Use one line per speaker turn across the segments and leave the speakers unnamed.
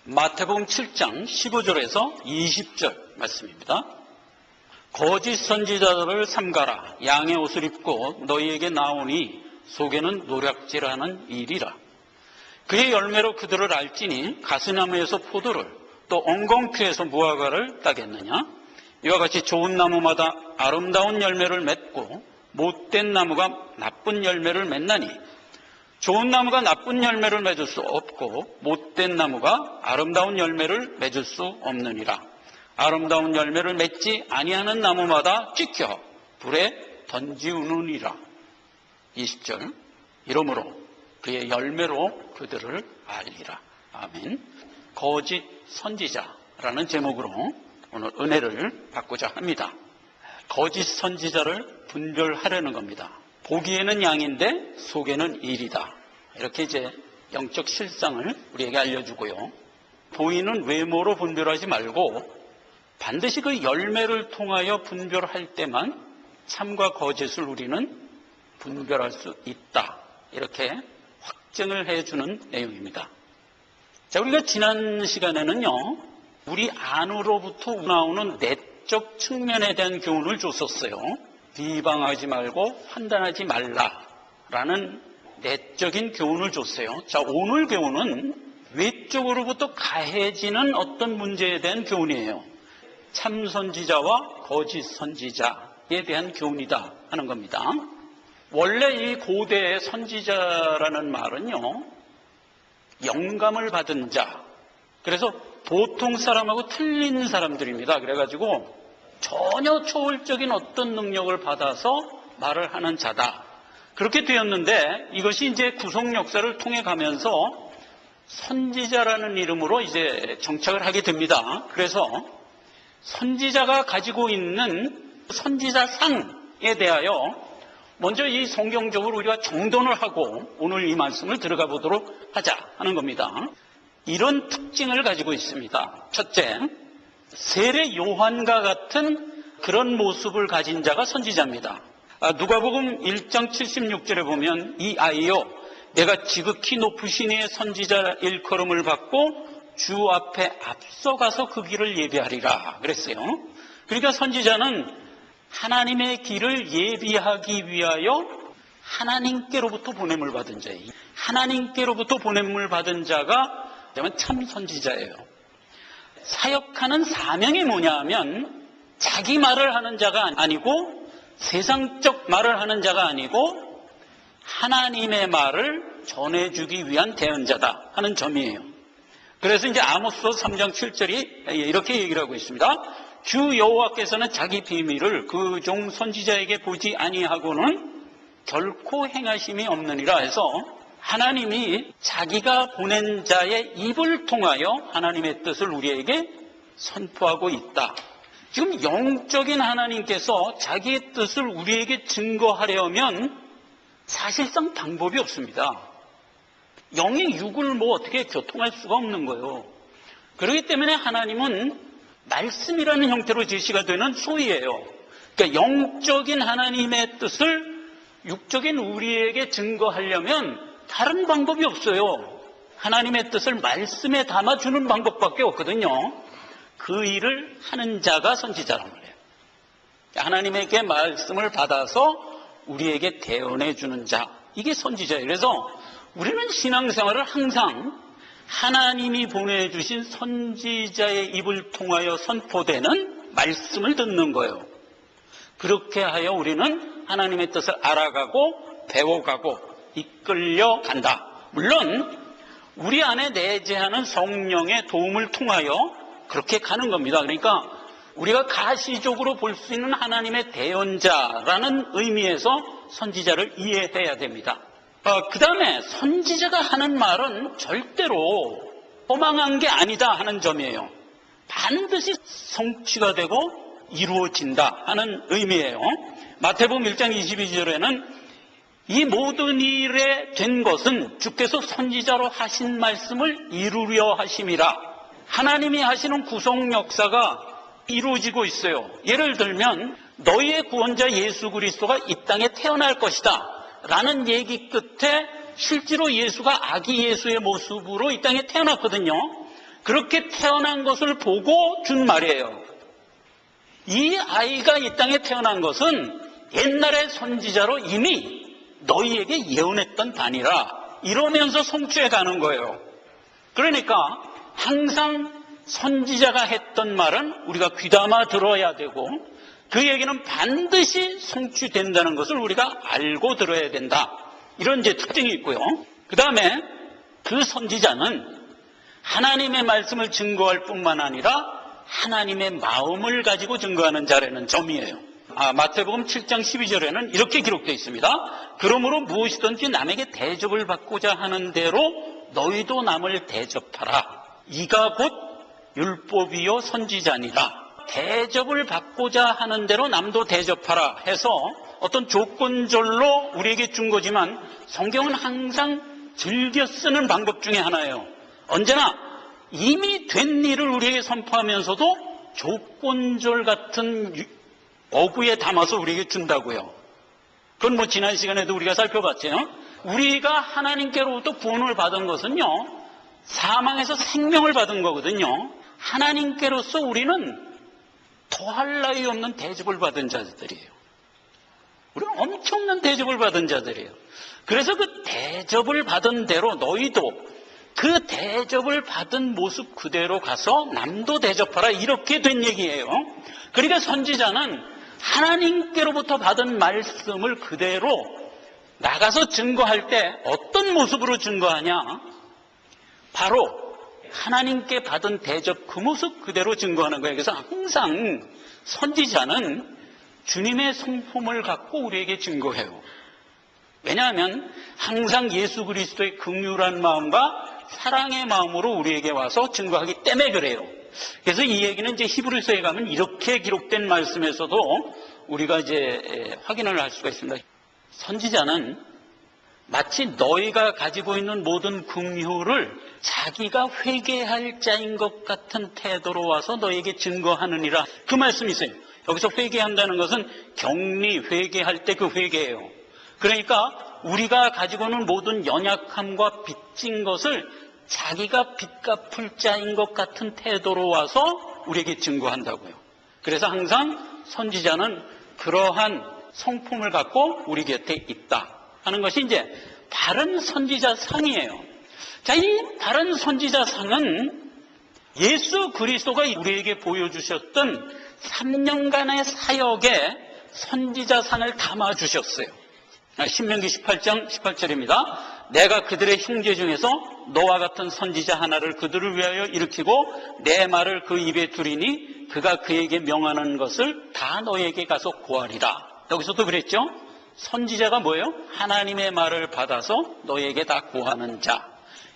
마태복음 7장 15절에서 20절 말씀입니다. 거짓 선지자들을 삼가라. 양의 옷을 입고 너희에게 나오니 속에는 노략질하는 일이라. 그의 열매로 그들을 알지니 가시나무에서 포도를 또 엉겅퀴에서 무화과를 따겠느냐. 이와 같이 좋은 나무마다 아름다운 열매를 맺고 못된 나무가 나쁜 열매를 맺나니 좋은 나무가 나쁜 열매를 맺을 수 없고 못된 나무가 아름다운 열매를 맺을 수 없느니라. 아름다운 열매를 맺지 아니하는 나무마다 찢겨 불에 던지우느니라. 20절. 이러므로 그의 열매로 그들을 알리라. 아멘. 거짓 선지자라는 제목으로 오늘 은혜를 받고자 합니다. 거짓 선지자를 분별하려는 겁니다. 보기에는 양인데 속에는 일이다. 이렇게 이제 영적 실상을 우리에게 알려주고요. 보이는 외모로 분별하지 말고 반드시 그 열매를 통하여 분별할 때만 참과 거짓을 우리는 분별할 수 있다. 이렇게 확증을 해주는 내용입니다. 자, 우리가 지난 시간에는요, 우리 안으로부터 나오는 내적 측면에 대한 교훈을 줬었어요. 비방하지 말고 판단하지 말라라는 내적인 교훈을 줬어요. 자, 오늘 교훈은 외적으로부터 가해지는 어떤 문제에 대한 교훈이에요. 참 선지자와 거짓 선지자에 대한 교훈이다 하는 겁니다. 원래 이 고대의 선지자라는 말은요, 영감을 받은 자, 그래서 보통 사람하고 틀린 사람들입니다. 그래가지고 전혀 초월적인 어떤 능력을 받아서 말을 하는 자다. 그렇게 되었는데 이것이 이제 구속 역사를 통해 가면서 선지자라는 이름으로 이제 정착을 하게 됩니다. 그래서 선지자가 가지고 있는 선지자상에 대하여 먼저 이 성경적으로 우리가 정돈을 하고 오늘 이 말씀을 들어가 보도록 하자 하는 겁니다. 이런 특징을 가지고 있습니다. 첫째, 세례 요한과 같은 그런 모습을 가진 자가 선지자입니다. 누가복음 1장 76절에 보면 이 아이요 내가 지극히 높으신 이의 선지자 일컬음을 받고 주 앞에 앞서가서 그 길을 예비하리라 그랬어요. 그러니까 선지자는 하나님의 길을 예비하기 위하여 하나님께로부터 보냄을 받은 자예요. 하나님께로부터 보냄을 받은 자가 참 선지자예요. 사역하는 사명이 뭐냐 하면 자기 말을 하는 자가 아니고 세상적 말을 하는 자가 아니고 하나님의 말을 전해주기 위한 대언자다 하는 점이에요. 그래서 이제 아모스 3장 7절이 이렇게 얘기를 하고 있습니다. 주 여호와께서는 자기 비밀을 그 종 선지자에게 보지 아니하고는 결코 행하심이 없느니라 해서 하나님이 자기가 보낸 자의 입을 통하여 하나님의 뜻을 우리에게 선포하고 있다. 지금 영적인 하나님께서 자기의 뜻을 우리에게 증거하려면 사실상 방법이 없습니다. 영이 육을 어떻게 교통할 수가 없는 거예요. 그렇기 때문에 하나님은 말씀이라는 형태로 제시가 되는 소위예요. 그러니까 영적인 하나님의 뜻을 육적인 우리에게 증거하려면 다른 방법이 없어요. 하나님의 뜻을 말씀에 담아주는 방법밖에 없거든요. 그 일을 하는 자가 선지자란 말이에요. 하나님에게 말씀을 받아서 우리에게 대언해 주는 자, 이게 선지자예요. 그래서 우리는 신앙생활을 항상 하나님이 보내주신 선지자의 입을 통하여 선포되는 말씀을 듣는 거예요. 그렇게 하여 우리는 하나님의 뜻을 알아가고 배워가고 이끌려 간다. 물론 우리 안에 내재하는 성령의 도움을 통하여 그렇게 가는 겁니다. 그러니까 우리가 가시적으로 볼 수 있는 하나님의 대언자라는 의미에서 선지자를 이해해야 됩니다. 그 다음에 선지자가 하는 말은 절대로 허망한 게 아니다 하는 점이에요. 반드시 성취가 되고 이루어진다 하는 의미예요. 마태복음 1장 22절에는 이 모든 일에 된 것은 주께서 선지자로 하신 말씀을 이루려 하심이라. 하나님이 하시는 구속 역사가 이루어지고 있어요. 예를 들면 너희의 구원자 예수 그리스도가 이 땅에 태어날 것이다 라는 얘기 끝에 실제로 예수가 아기 예수의 모습으로 이 땅에 태어났거든요. 그렇게 태어난 것을 보고 준 말이에요. 이 아이가 이 땅에 태어난 것은 옛날의 선지자로 이미 너희에게 예언했던 바니라 이러면서 성취해 가는 거예요. 그러니까 항상 선지자가 했던 말은 우리가 귀담아 들어야 되고 그 얘기는 반드시 성취된다는 것을 우리가 알고 들어야 된다. 이런 이제 특징이 있고요. 그 다음에 그 선지자는 하나님의 말씀을 증거할 뿐만 아니라 하나님의 마음을 가지고 증거하는 자라는 점이에요. 마태복음 7장 12절에는 이렇게 기록되어 있습니다. 그러므로 무엇이든지 남에게 대접을 받고자 하는 대로 너희도 남을 대접하라. 이가 곧 율법이요 선지자니라. 대접을 받고자 하는 대로 남도 대접하라 해서 어떤 조건절로 우리에게 준 거지만 성경은 항상 즐겨 쓰는 방법 중에 하나예요. 언제나 이미 된 일을 우리에게 선포하면서도 조건절 같은 어구에 담아서 우리에게 준다고요. 그건 뭐 지난 시간에도 우리가 살펴봤죠. 우리가 하나님께로부터 구원을 받은 것은요, 사망에서 생명을 받은 거거든요. 하나님께로서 우리는 더할 나위 없는 대접을 받은 자들이에요. 우리는 엄청난 대접을 받은 자들이에요. 그래서 그 대접을 받은 대로 너희도 그 대접을 받은 모습 그대로 가서 남도 대접하라 이렇게 된 얘기예요. 그러니까 선지자는 하나님께로부터 받은 말씀을 그대로 나가서 증거할 때 어떤 모습으로 증거하냐? 바로 하나님께 받은 대접 그 모습 그대로 증거하는 거예요. 그래서 항상 선지자는 주님의 성품을 갖고 우리에게 증거해요. 왜냐하면 항상 예수 그리스도의 긍휼한 마음과 사랑의 마음으로 우리에게 와서 증거하기 때문에 그래요. 그래서 이 얘기는 이제 히브리서에 가면 이렇게 기록된 말씀에서도 우리가 이제 확인을 할 수가 있습니다. 선지자는 마치 너희가 가지고 있는 모든 긍휼을 자기가 회개할 자인 것 같은 태도로 와서 너희에게 증거하느니라. 그 말씀이 있어요. 여기서 회개한다는 것은 격리 회개할 때 그 회개예요. 그러니까 우리가 가지고 있는 모든 연약함과 빚진 것을 자기가 빚 갚을 자인 것 같은 태도로 와서 우리에게 증거한다고요. 그래서 항상 선지자는 그러한 성품을 갖고 우리 곁에 있다 하는 것이 이제 바른 선지자상이에요. 자, 이 바른 선지자상은 예수 그리스도가 우리에게 보여주셨던 3년간의 사역에 선지자상을 담아주셨어요. 신명기 18장 18절입니다. 내가 그들의 형제 중에서 너와 같은 선지자 하나를 그들을 위하여 일으키고 내 말을 그 입에 두리니 그가 그에게 명하는 것을 다 너에게 가서 고하리라. 여기서도 그랬죠. 선지자가 뭐예요? 하나님의 말을 받아서 너에게 다 고하는 자.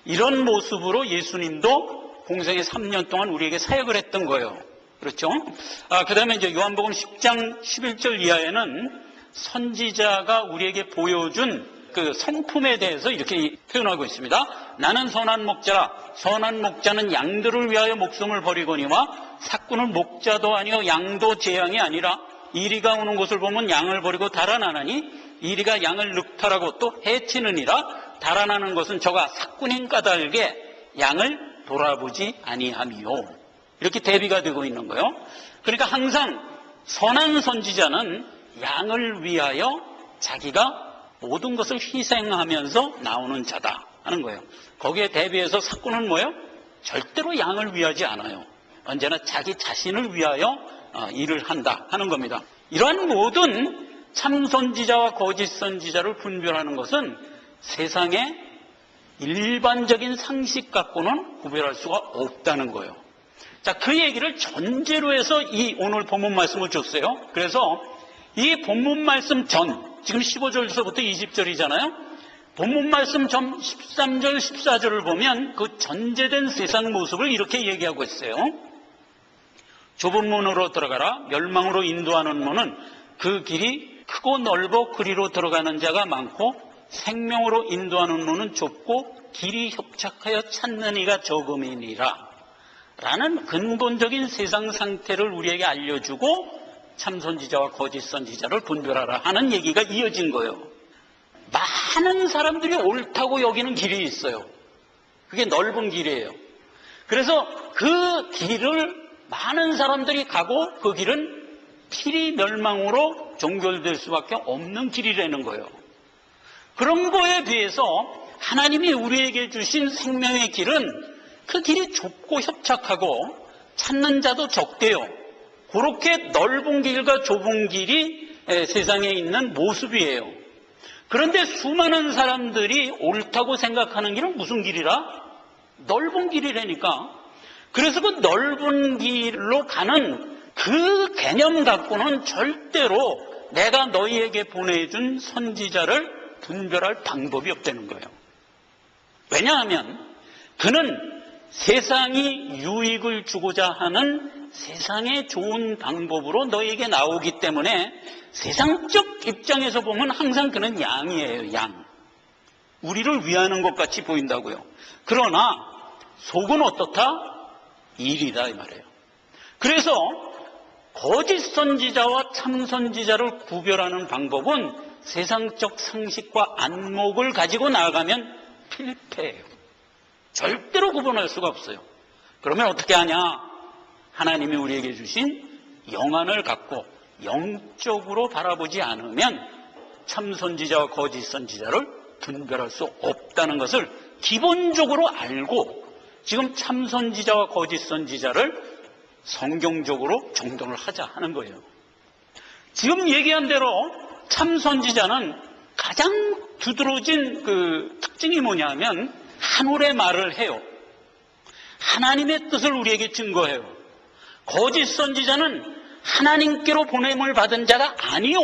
이런 모습으로 예수님도 공생의 3년 동안 우리에게 사역을 했던 거예요. 그렇죠? 그 다음에 이제 요한복음 10장 11절 이하에는 선지자가 우리에게 보여준 그 성품에 대해서 이렇게 표현하고 있습니다. 나는 선한 목자라. 선한 목자는 양들을 위하여 목숨을 버리거니와 삭구는 목자도 아니요 양도 재앙이 아니라 이리가 오는 곳을 보면 양을 버리고 달아나나니 이리가 양을 늑탈하고 또 해치느니라. 달아나는 것은 저가 삭군인 까닭에 양을 돌아보지 아니하미요. 이렇게 대비가 되고 있는 거예요. 그러니까 항상 선한 선지자는 양을 위하여 자기가 모든 것을 희생하면서 나오는 자다 하는 거예요. 거기에 대비해서 삭군은 뭐예요? 절대로 양을 위하지 않아요. 언제나 자기 자신을 위하여 일을 한다 하는 겁니다. 이러한 모든 참 선지자와 거짓 선지자를 분별하는 것은 세상의 일반적인 상식 갖고는 구별할 수가 없다는 거예요. 자, 그 얘기를 전제로 해서 이 오늘 본문 말씀을 줬어요. 그래서 이 본문 말씀 전, 지금 15절에서부터 20절이잖아요. 본문 말씀 전 13절, 14절을 보면 그 전제된 세상 모습을 이렇게 얘기하고 있어요. 좁은 문으로 들어가라. 멸망으로 인도하는 문은 그 길이 크고 넓어 그리로 들어가는 자가 많고 생명으로 인도하는 문은 좁고 길이 협착하여 찾는 이가 적음이니라. 라는 근본적인 세상 상태를 우리에게 알려주고 참선지자와 거짓 선지자를 분별하라 하는 얘기가 이어진 거예요. 많은 사람들이 옳다고 여기는 길이 있어요. 그게 넓은 길이에요. 그래서 그 길을 많은 사람들이 가고 그 길은 필히 멸망으로 종결될 수밖에 없는 길이라는 거예요. 그런 거에 비해서 하나님이 우리에게 주신 생명의 길은 그 길이 좁고 협착하고 찾는 자도 적대요. 그렇게 넓은 길과 좁은 길이 세상에 있는 모습이에요. 그런데 수많은 사람들이 옳다고 생각하는 길은 무슨 길이라? 넓은 길이라니까. 그래서 그 넓은 길로 가는 그 개념 갖고는 절대로 내가 너희에게 보내준 선지자를 분별할 방법이 없다는 거예요. 왜냐하면 그는 세상이 유익을 주고자 하는 세상의 좋은 방법으로 너희에게 나오기 때문에 세상적 입장에서 보면 항상 그는 양이에요. 양. 우리를 위하는 것 같이 보인다고요. 그러나 속은 어떻다? 일이다 이 말이에요. 그래서 거짓 선지자와 참 선지자를 구별하는 방법은 세상적 상식과 안목을 가지고 나아가면 필패예요. 절대로 구분할 수가 없어요. 그러면 어떻게 하냐? 하나님이 우리에게 주신 영안을 갖고 영적으로 바라보지 않으면 참 선지자와 거짓 선지자를 분별할 수 없다는 것을 기본적으로 알고 지금 참 선지자와 거짓 선지자를 성경적으로 정돈을 하자 하는 거예요. 지금 얘기한 대로 참 선지자는 가장 두드러진 그 특징이 뭐냐면 하늘의 말을 해요. 하나님의 뜻을 우리에게 증거해요. 거짓 선지자는 하나님께로 보냄을 받은 자가 아니요.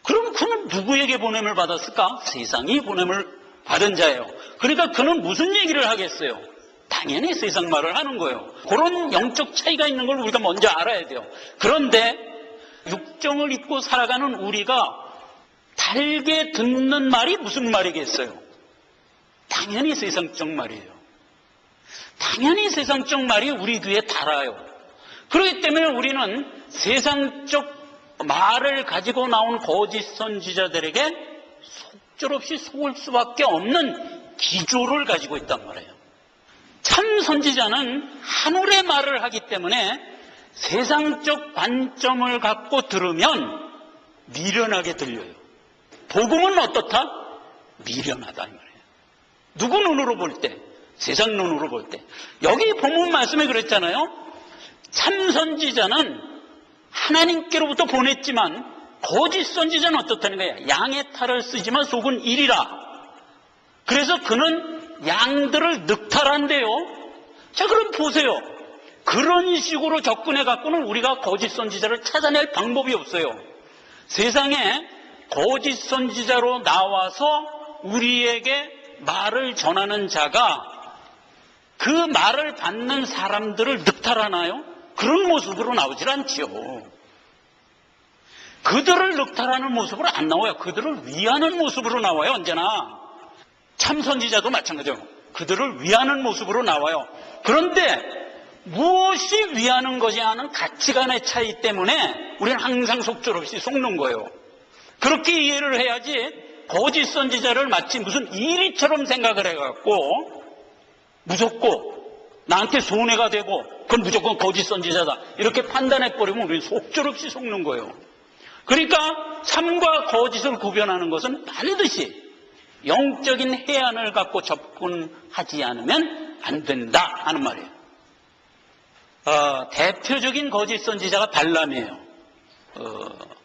그럼 그는 누구에게 보냄을 받았을까? 세상이 보냄을 받은 자예요. 그러니까 그는 무슨 얘기를 하겠어요? 당연히 세상 말을 하는 거예요. 그런 영적 차이가 있는 걸 우리가 먼저 알아야 돼요. 그런데 육정을 입고 살아가는 우리가 달게 듣는 말이 무슨 말이겠어요? 당연히 세상적 말이에요. 당연히 세상적 말이 우리 귀에 달아요. 그렇기 때문에 우리는 세상적 말을 가지고 나온 거짓 선지자들에게 속절없이 속을 수밖에 없는 기조를 가지고 있단 말이에요. 참 선지자는 하늘의 말을 하기 때문에 세상적 관점을 갖고 들으면 미련하게 들려요. 복음은 어떻다? 미련하다 이 말이에요. 누구 눈으로 볼 때? 세상 눈으로 볼 때. 여기 본문 말씀에 그랬잖아요. 참 선지자는 하나님께로부터 보냈지만 거짓 선지자는 어떻다는 거예요? 양의 탈을 쓰지만 속은 일이라. 그래서 그는 양들을 늑탈한대요. 자, 그럼 보세요. 그런 식으로 접근해 갖고는 우리가 거짓 선지자를 찾아낼 방법이 없어요. 세상에 거짓 선지자로 나와서 우리에게 말을 전하는 자가 그 말을 받는 사람들을 늑탈하나요? 그런 모습으로 나오질 않지요. 그들을 늑탈하는 모습으로 안 나와요. 그들을 위하는 모습으로 나와요. 언제나. 참 선지자도 마찬가지예요. 그들을 위하는 모습으로 나와요. 그런데 무엇이 위하는 것이 하는 가치관의 차이 때문에 우리는 항상 속절없이 속는 거예요. 그렇게 이해를 해야지 거짓 선지자를 마치 무슨 일이처럼 생각을 해갖고 무섭고 나한테 손해가 되고 그건 무조건 거짓 선지자다 이렇게 판단해버리면 우리는 속절없이 속는 거예요. 그러니까 참과 거짓을 구별하는 것은 반드시 영적인 해안을 갖고 접근하지 않으면 안 된다 하는 말이에요. 대표적인 거짓 선지자가 발람이에요.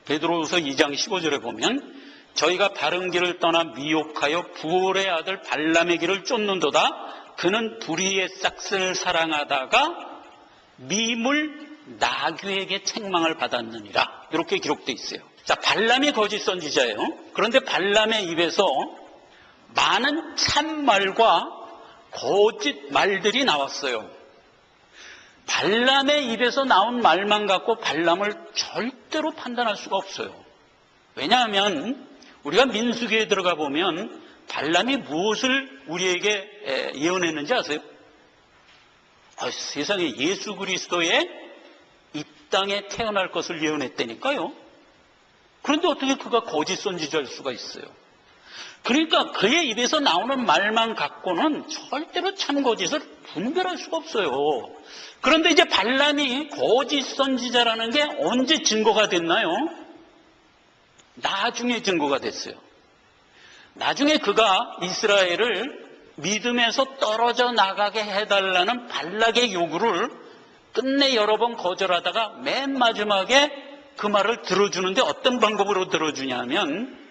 베드로후서 2장 15절에 보면 저희가 바른 길을 떠나 미혹하여 부올의 아들 발람의 길을 쫓는도다. 그는 불의의 싹스를 사랑하다가 미물 나귀에게 책망을 받았느니라. 이렇게 기록되어 있어요. 자, 발람이 거짓 선지자예요. 그런데 발람의 입에서 많은 참말과 거짓 말들이 나왔어요. 발람의 입에서 나온 말만 갖고 발람을 절대로 판단할 수가 없어요. 왜냐하면 우리가 민수기에 들어가 보면 발람이 무엇을 우리에게 예언했는지 아세요? 세상에 예수 그리스도의 이 땅에 태어날 것을 예언했다니까요. 그런데 어떻게 그가 거짓 선지자일 수가 있어요? 그러니까 그의 입에서 나오는 말만 갖고는 절대로 참 거짓을 분별할 수가 없어요. 그런데 이제 발람이 거짓 선지자라는 게 언제 증거가 됐나요? 나중에 증거가 됐어요. 나중에 그가 이스라엘을 믿음에서 떨어져 나가게 해달라는 발락의 요구를 끝내 여러 번 거절하다가 맨 마지막에 그 말을 들어주는데 어떤 방법으로 들어주냐면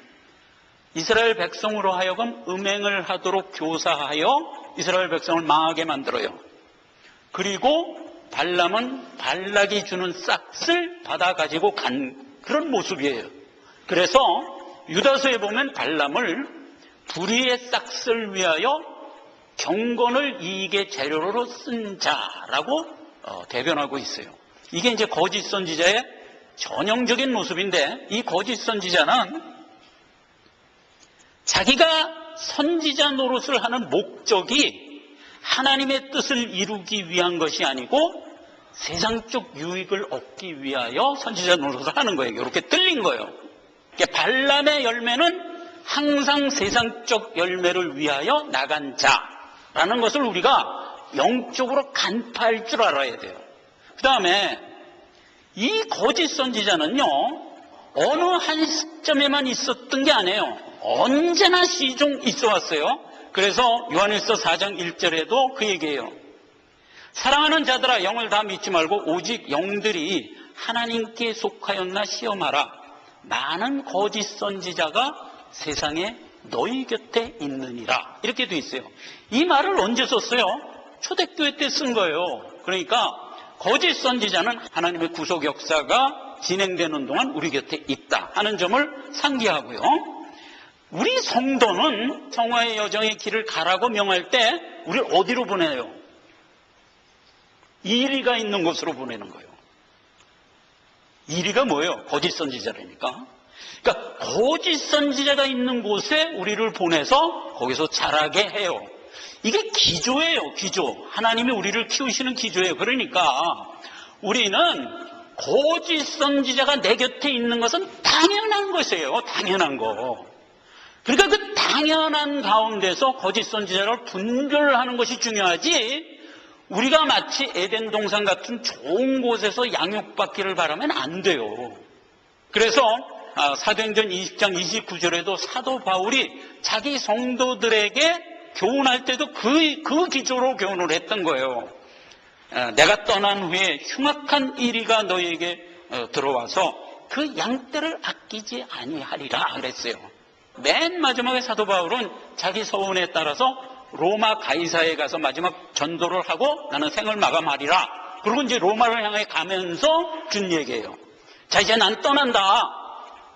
이스라엘 백성으로 하여금 음행을 하도록 교사하여 이스라엘 백성을 망하게 만들어요. 그리고 발람은 발락이 주는 싹을 받아 가지고 간 그런 모습이에요. 그래서 유다서에 보면 발람을 불의의 싹을 위하여 경건을 이익의 재료로 쓴 자라고 대변하고 있어요. 이게 이제 거짓 선지자의 전형적인 모습인데, 이 거짓 선지자는 자기가 선지자 노릇을 하는 목적이 하나님의 뜻을 이루기 위한 것이 아니고 세상적 유익을 얻기 위하여 선지자 노릇을 하는 거예요. 이렇게 틀린 거예요. 발람의 열매는 항상 세상적 열매를 위하여 나간 자라는 것을 우리가 영적으로 간파할 줄 알아야 돼요. 그 다음에 이 거짓 선지자는요, 어느 한 시점에만 있었던 게 아니에요. 언제나 시종 있어 왔어요. 그래서 요한일서 4장 1절에도 그 얘기예요. 사랑하는 자들아, 영을 다 믿지 말고 오직 영들이 하나님께 속하였나 시험하라. 많은 거짓 선지자가 세상에 너희 곁에 있느니라. 이렇게 돼 있어요. 이 말을 언제 썼어요? 초대교회 때 쓴 거예요. 그러니까 거짓 선지자는 하나님의 구속 역사가 진행되는 동안 우리 곁에 있다 하는 점을 상기하고요. 우리 성도는 성화의 여정의 길을 가라고 명할 때 우리를 어디로 보내요? 이리가 있는 곳으로 보내는 거예요. 이리가 뭐예요? 거짓 선지자라니까. 그러니까 거짓 선지자가 있는 곳에 우리를 보내서 거기서 자라게 해요. 이게 기조예요, 기조. 하나님이 우리를 키우시는 기조예요. 그러니까 우리는 거짓 선지자가 내 곁에 있는 것은 당연한 것이에요. 당연한 거. 그러니까 그 당연한 가운데서 거짓 선지자를 분별하는 것이 중요하지, 우리가 마치 에덴 동산 같은 좋은 곳에서 양육받기를 바라면 안 돼요. 그래서 사도행전 20장 29절에도 사도 바울이 자기 성도들에게 교훈할 때도 그 기조로 교훈을 했던 거예요. 내가 떠난 후에 흉악한 이리가 너희에게 들어와서 그 양떼를 아끼지 아니하리라 그랬어요. 맨 마지막에 사도 바울은 자기 서원에 따라서 로마 가이사에 가서 마지막 전도를 하고 나는 생을 마감하리라. 그리고 이제 로마를 향해 가면서 준 얘기예요. 자, 이제 난 떠난다.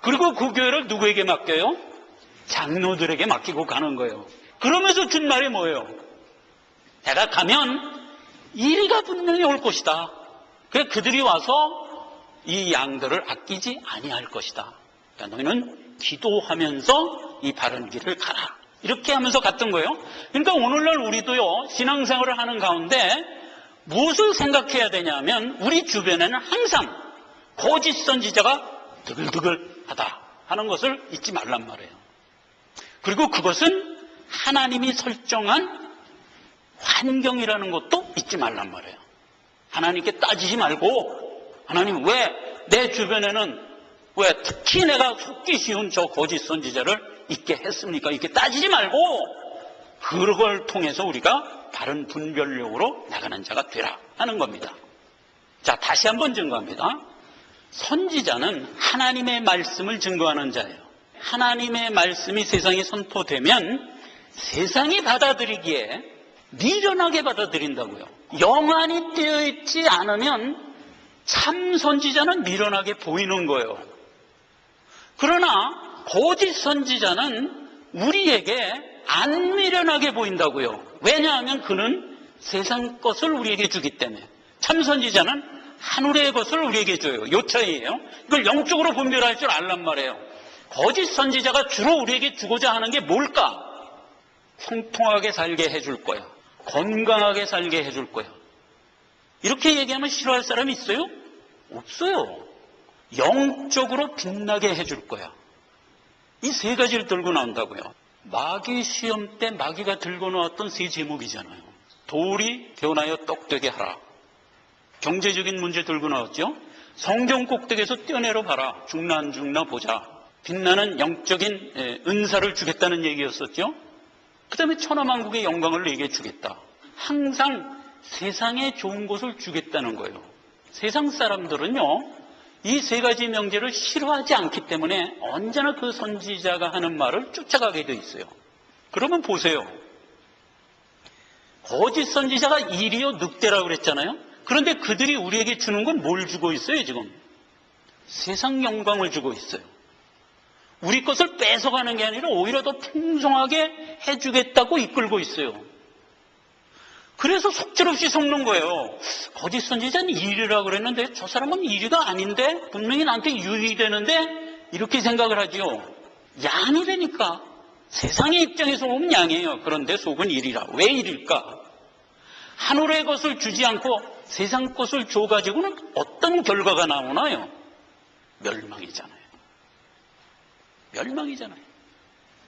그리고 그 교회를 누구에게 맡겨요? 장로들에게 맡기고 가는 거예요. 그러면서 준 말이 뭐예요? 내가 가면 이리가 분명히 올 것이다. 그래 그들이 와서 이 양들을 아끼지 아니할 것이다. 그러니까 너희는 기도하면서 이 바른 길을 가라. 이렇게 하면서 갔던 거예요. 그러니까 오늘날 우리도요, 신앙생활을 하는 가운데 무엇을 생각해야 되냐면 우리 주변에는 항상 거짓 선지자가 드글드글하다 하는 것을 잊지 말란 말이에요. 그리고 그것은 하나님이 설정한 환경이라는 것도 잊지 말란 말이에요. 하나님께 따지지 말고, 하나님 왜 내 주변에는 왜 특히 내가 속기 쉬운 저 거짓 선지자를 있게 했습니까? 이렇게 따지지 말고 그걸 통해서 우리가 바른 분별력으로 나가는 자가 되라 하는 겁니다. 자, 다시 한번 증거합니다. 선지자는 하나님의 말씀을 증거하는 자예요. 하나님의 말씀이 세상에 선포되면 세상이 받아들이기에 미련하게 받아들인다고요. 영안이 띄어있지 않으면 참 선지자는 미련하게 보이는 거예요. 그러나 거짓 선지자는 우리에게 안 미련하게 보인다고요. 왜냐하면 그는 세상 것을 우리에게 주기 때문에. 참 선지자는 하늘의 것을 우리에게 줘요. 요 차이예요. 이걸 영적으로 분별할 줄 알란 말이에요. 거짓 선지자가 주로 우리에게 주고자 하는 게 뭘까? 형통하게 살게 해줄 거야. 건강하게 살게 해줄 거야. 이렇게 얘기하면 싫어할 사람이 있어요? 없어요. 영적으로 빛나게 해줄 거야. 이 세 가지를 들고 나온다고요. 마귀 시험 때 마귀가 들고 나왔던 세 제목이잖아요. 돌이 변하여 떡되게 하라. 경제적인 문제 들고 나왔죠. 성경 꼭대기에서 떼어내려 봐라. 죽나 안 죽나 보자. 빛나는 영적인 은사를 주겠다는 얘기였었죠. 그 다음에 천하만국의 영광을 내게 주겠다. 항상 세상에 좋은 것을 주겠다는 거예요. 세상 사람들은요, 이 세 가지 명제를 싫어하지 않기 때문에 언제나 그 선지자가 하는 말을 쫓아가게 돼 있어요. 그러면 보세요. 거짓 선지자가 이리요 늑대라고 그랬잖아요. 그런데 그들이 우리에게 주는 건 뭘 주고 있어요, 지금? 세상 영광을 주고 있어요. 우리 것을 뺏어가는 게 아니라 오히려 더 풍성하게 해주겠다고 이끌고 있어요. 그래서 속절없이 속는 거예요. 거짓 선지자는 이리라고 그랬는데 저 사람은 이리가 아닌데 분명히 나한테 유익되는데 이렇게 생각을 하지요. 양이라니까. 세상의 입장에서 보면 양이에요. 그런데 속은 이리라. 왜 이릴까? 하늘의 것을 주지 않고 세상 것을 줘가지고는 어떤 결과가 나오나요? 멸망이잖아요. 멸망이잖아요.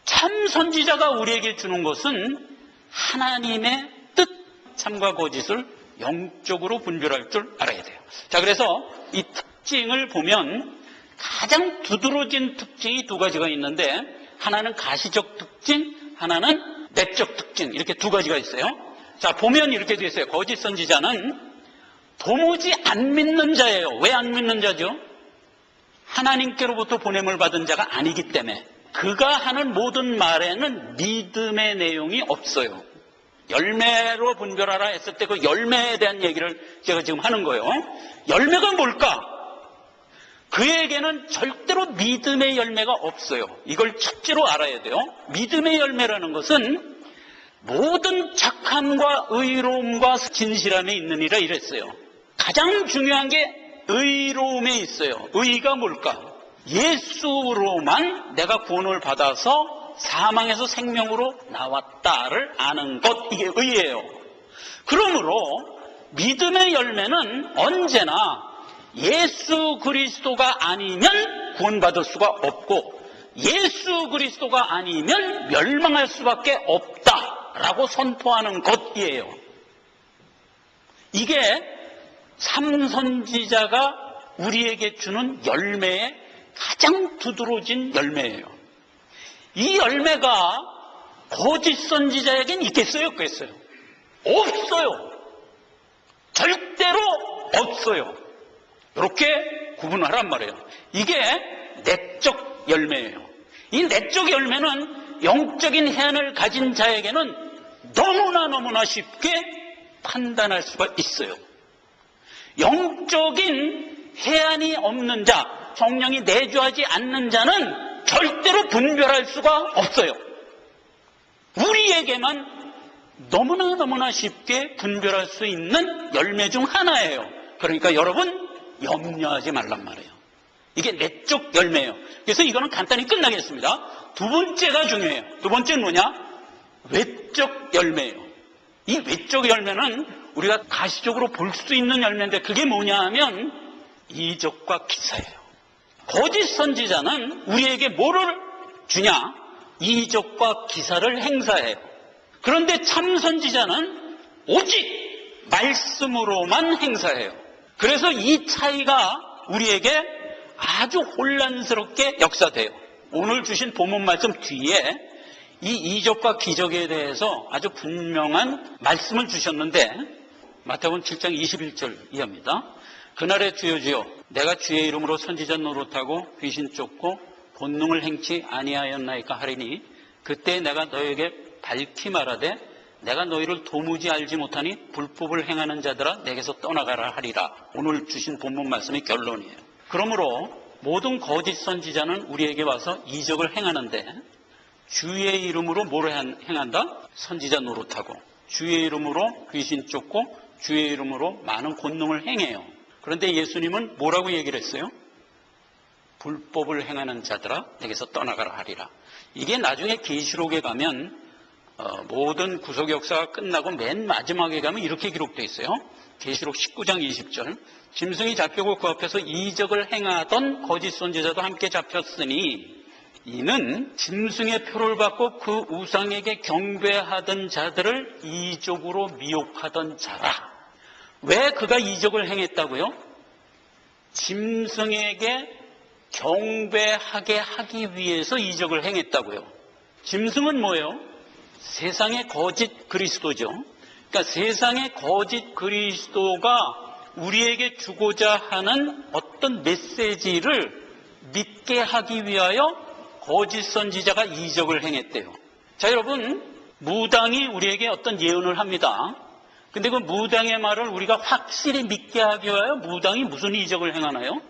참 선지자가 우리에게 주는 것은 하나님의 뜻, 참과 거짓을 영적으로 분별할 줄 알아야 돼요. 자, 그래서 이 특징을 보면 가장 두드러진 특징이 두 가지가 있는데, 하나는 가시적 특징, 하나는 내적 특징, 이렇게 두 가지가 있어요. 자, 보면 이렇게 되어 있어요. 거짓 선지자는 도무지 안 믿는 자예요. 왜 안 믿는 자죠? 하나님께로부터 보냄을 받은 자가 아니기 때문에. 그가 하는 모든 말에는 믿음의 내용이 없어요. 열매로 분별하라 했을 때 그 열매에 대한 얘기를 제가 지금 하는 거예요. 열매가 뭘까? 그에게는 절대로 믿음의 열매가 없어요. 이걸 첫째로 알아야 돼요. 믿음의 열매라는 것은 모든 착함과 의로움과 진실함에 있느니라 이랬어요. 가장 중요한 게 의로움에 있어요. 의가 뭘까? 예수로만 내가 구원을 받아서 사망에서 생명으로 나왔다를 아는 것, 이게 의예요. 그러므로 믿음의 열매는 언제나 예수 그리스도가 아니면 구원받을 수가 없고 예수 그리스도가 아니면 멸망할 수밖에 없다라고 선포하는 것이에요. 이게 참선지자가 우리에게 주는 열매의 가장 두드러진 열매예요. 이 열매가 거짓 선지자에겐 있겠어요? 없겠어요? 없어요. 절대로 없어요. 이렇게 구분하란 말이에요. 이게 내적 열매예요. 이 내적 열매는 영적인 해안을 가진 자에게는 너무나 쉽게 판단할 수가 있어요. 영적인 해안이 없는 자, 성령이 내주하지 않는 자는 절대로 분별할 수가 없어요. 우리에게만 너무나 쉽게 분별할 수 있는 열매 중 하나예요. 그러니까 여러분 염려하지 말란 말이에요. 이게 내적 열매예요. 그래서 이거는 간단히 끝나겠습니다. 두 번째가 중요해요. 두 번째는 뭐냐? 외적 열매예요. 이 외적 열매는 우리가 가시적으로 볼 수 있는 열매인데 그게 뭐냐 하면 이적과 기사예요. 거짓 선지자는 우리에게 뭐를 주냐? 이적과 기사를 행사해요. 그런데 참 선지자는 오직 말씀으로만 행사해요. 그래서 이 차이가 우리에게 아주 혼란스럽게 역사돼요. 오늘 주신 본문 말씀 뒤에 이 이적과 기적에 대해서 아주 분명한 말씀을 주셨는데 마태복음 7장 21절 이하입니다. 그날에 주여 주여 내가 주의 이름으로 선지자 노릇하고 귀신 쫓고 본능을 행치 아니하였나이까 하리니 그때 내가 너에게 밝히 말하되 내가 너희를 도무지 알지 못하니 불법을 행하는 자들아 내게서 떠나가라 하리라. 오늘 주신 본문 말씀의 결론이에요. 그러므로 모든 거짓 선지자는 우리에게 와서 이적을 행하는데 주의 이름으로 뭘 행한다? 선지자 노릇하고 주의 이름으로 귀신 쫓고 주의 이름으로 많은 권능을 행해요. 그런데 예수님은 뭐라고 얘기를 했어요? 불법을 행하는 자들아 내게서 떠나가라 하리라. 이게 나중에 계시록에 가면 모든 구속 역사가 끝나고 맨 마지막에 가면 이렇게 기록되어 있어요. 계시록 19장 20절 짐승이 잡히고 그 앞에서 이적을 행하던 거짓 선지자도 함께 잡혔으니 이는 짐승의 표를 받고 그 우상에게 경배하던 자들을 이적으로 미혹하던 자라. 왜 그가 이적을 행했다고요? 짐승에게 경배하게 하기 위해서 이적을 행했다고요. 짐승은 뭐예요? 세상의 거짓 그리스도죠. 그러니까 세상의 거짓 그리스도가 우리에게 주고자 하는 어떤 메시지를 믿게 하기 위하여 거짓 선지자가 이적을 행했대요. 자, 여러분, 무당이 우리에게 어떤 예언을 합니다. 근데 그 무당의 말을 우리가 확실히 믿게 하기 위하여 무당이 무슨 이적을 행하나요?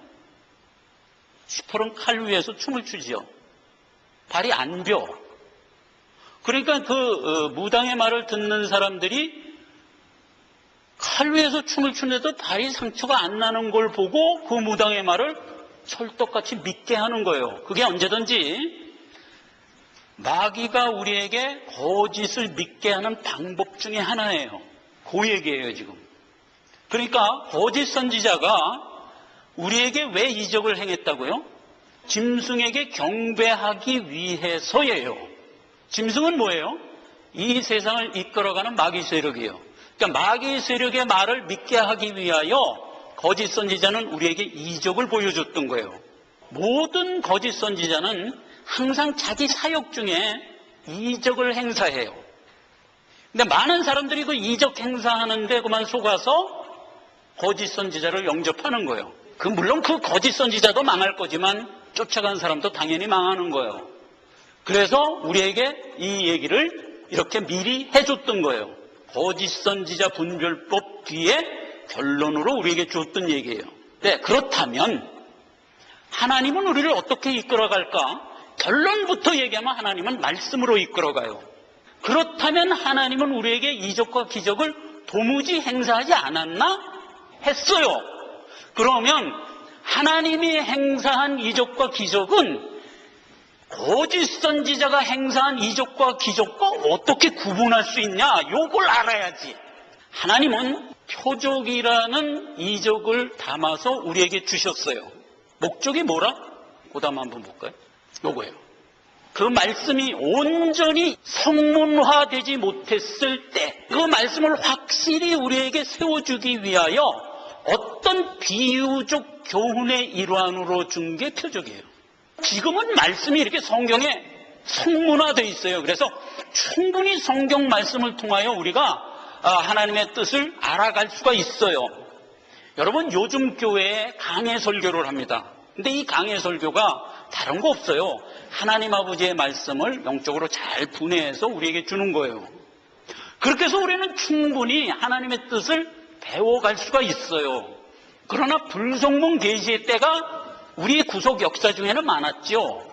시퍼런 칼 위에서 춤을 추지요. 발이 안 벼. 그러니까 그 무당의 말을 듣는 사람들이 칼 위에서 춤을 추는데도 발이 상처가 안 나는 걸 보고 그 무당의 말을 철떡같이 믿게 하는 거예요. 그게 언제든지 마귀가 우리에게 거짓을 믿게 하는 방법 중에 하나예요. 그 얘기예요, 지금. 그러니까 거짓 선지자가 우리에게 왜 이적을 행했다고요? 짐승에게 경배하기 위해서예요. 짐승은 뭐예요? 이 세상을 이끌어가는 마귀 세력이에요. 그러니까 마귀 세력의 말을 믿게 하기 위하여 거짓 선지자는 우리에게 이적을 보여줬던 거예요. 모든 거짓 선지자는 항상 자기 사역 중에 이적을 행사해요. 근데 많은 사람들이 그 이적 행사하는데 그만 속아서 거짓 선지자를 영접하는 거예요. 물론 그 거짓 선지자도 망할 거지만 쫓아간 사람도 당연히 망하는 거예요. 그래서 우리에게 이 얘기를 이렇게 미리 해줬던 거예요. 거짓 선지자 분별법 뒤에 결론으로 우리에게 줬던 얘기예요. 네, 그렇다면 하나님은 우리를 어떻게 이끌어갈까? 결론부터 얘기하면 하나님은 말씀으로 이끌어가요. 그렇다면 하나님은 우리에게 이적과 기적을 도무지 행사하지 않았나? 했어요. 그러면 하나님이 행사한 이적과 기적은 거짓 선지자가 행사한 이적과 기적과 어떻게 구분할 수 있냐? 요걸 알아야지. 하나님은 표적이라는 이적을 담아서 우리에게 주셨어요. 목적이 뭐라? 그 다음 한번 볼까요? 요거예요. 그 말씀이 온전히 성문화되지 못했을 때 그 말씀을 확실히 우리에게 세워주기 위하여 어떤 비유적 교훈의 일환으로 준 게 표적이에요. 지금은 말씀이 이렇게 성경에 성문화되어 있어요. 그래서 충분히 성경 말씀을 통하여 우리가 하나님의 뜻을 알아갈 수가 있어요. 여러분, 요즘 교회에 강해 설교를 합니다. 근데 이 강해 설교가 다른 거 없어요. 하나님 아버지의 말씀을 영적으로 잘 분해해서 우리에게 주는 거예요. 그렇게 해서 우리는 충분히 하나님의 뜻을 배워갈 수가 있어요. 그러나 불성문 계시의 때가 우리 구속 역사 중에는 많았죠.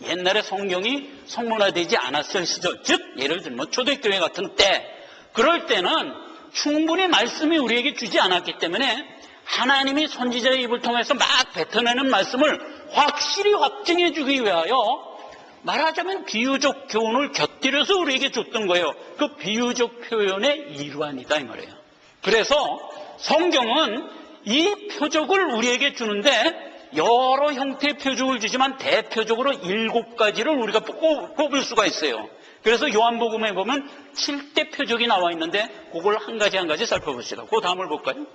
옛날에 성경이 성문화되지 않았을 시절, 즉 예를 들면 초대교회 같은 때, 그럴 때는 충분히 말씀이 우리에게 주지 않았기 때문에 하나님이 선지자의 입을 통해서 막 뱉어내는 말씀을 확실히 확증해 주기 위하여 말하자면 비유적 교훈을 곁들여서 우리에게 줬던 거예요. 그 비유적 표현의 일환이다 이 말이에요. 그래서 성경은 이 표적을 우리에게 주는데 여러 형태의 표적을 주지만 대표적으로 7가지를 우리가 꼽을 수가 있어요. 그래서 요한복음에 보면 7대 표적이 나와 있는데 그걸 한 가지 한 가지 살펴봅시다. 그 다음을 볼까요?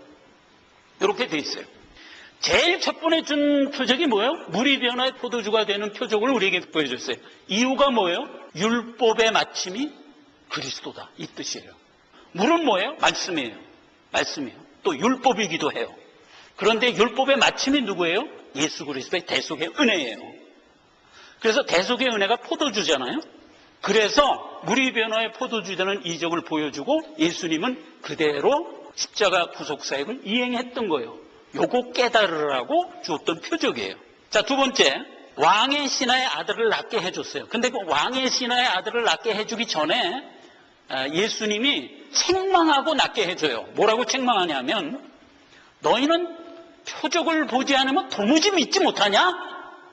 이렇게 돼 있어요. 제일 첫 번에 준 표적이 뭐예요? 물이 변화의 포도주가 되는 표적을 우리에게 보여줬어요. 이유가 뭐예요? 율법의 마침이 그리스도다 이 뜻이에요. 물은 뭐예요? 말씀이에요. 말씀이에요. 또 율법이기도 해요. 그런데 율법의 마침이 누구예요? 예수 그리스도의 대속의 은혜예요. 그래서 대속의 은혜가 포도주잖아요. 그래서 물이 변화의 포도주 되는 이적을 보여주고 예수님은 그대로 십자가 구속사역을 이행했던 거예요. 요거 깨달으라고 주었던 표적이에요. 자, 두 번째, 왕의 신하의 아들을 낳게 해줬어요. 근데 그 왕의 신하의 아들을 낳게 해주기 전에 예수님이 책망하고 낳게 해줘요. 뭐라고 책망하냐면 너희는 표적을 보지 않으면 도무지 믿지 못하냐?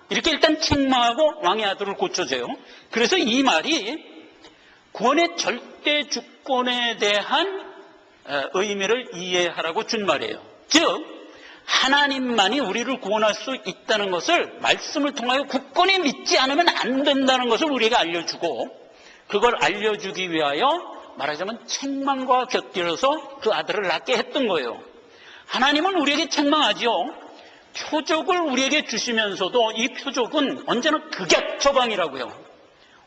이렇게 일단 책망하고 왕의 아들을 고쳐줘요. 그래서 이 말이 구원의 절대 주권에 대한 의미를 이해하라고 준 말이에요. 즉 하나님만이 우리를 구원할 수 있다는 것을 말씀을 통하여 굳건히 믿지 않으면 안 된다는 것을 우리에게 알려주고, 그걸 알려주기 위하여 말하자면 책망과 곁들여서 그 아들을 낳게 했던 거예요. 하나님은 우리에게 책망하지요. 표적을 우리에게 주시면서도 이 표적은 언제나 극약 처방이라고요.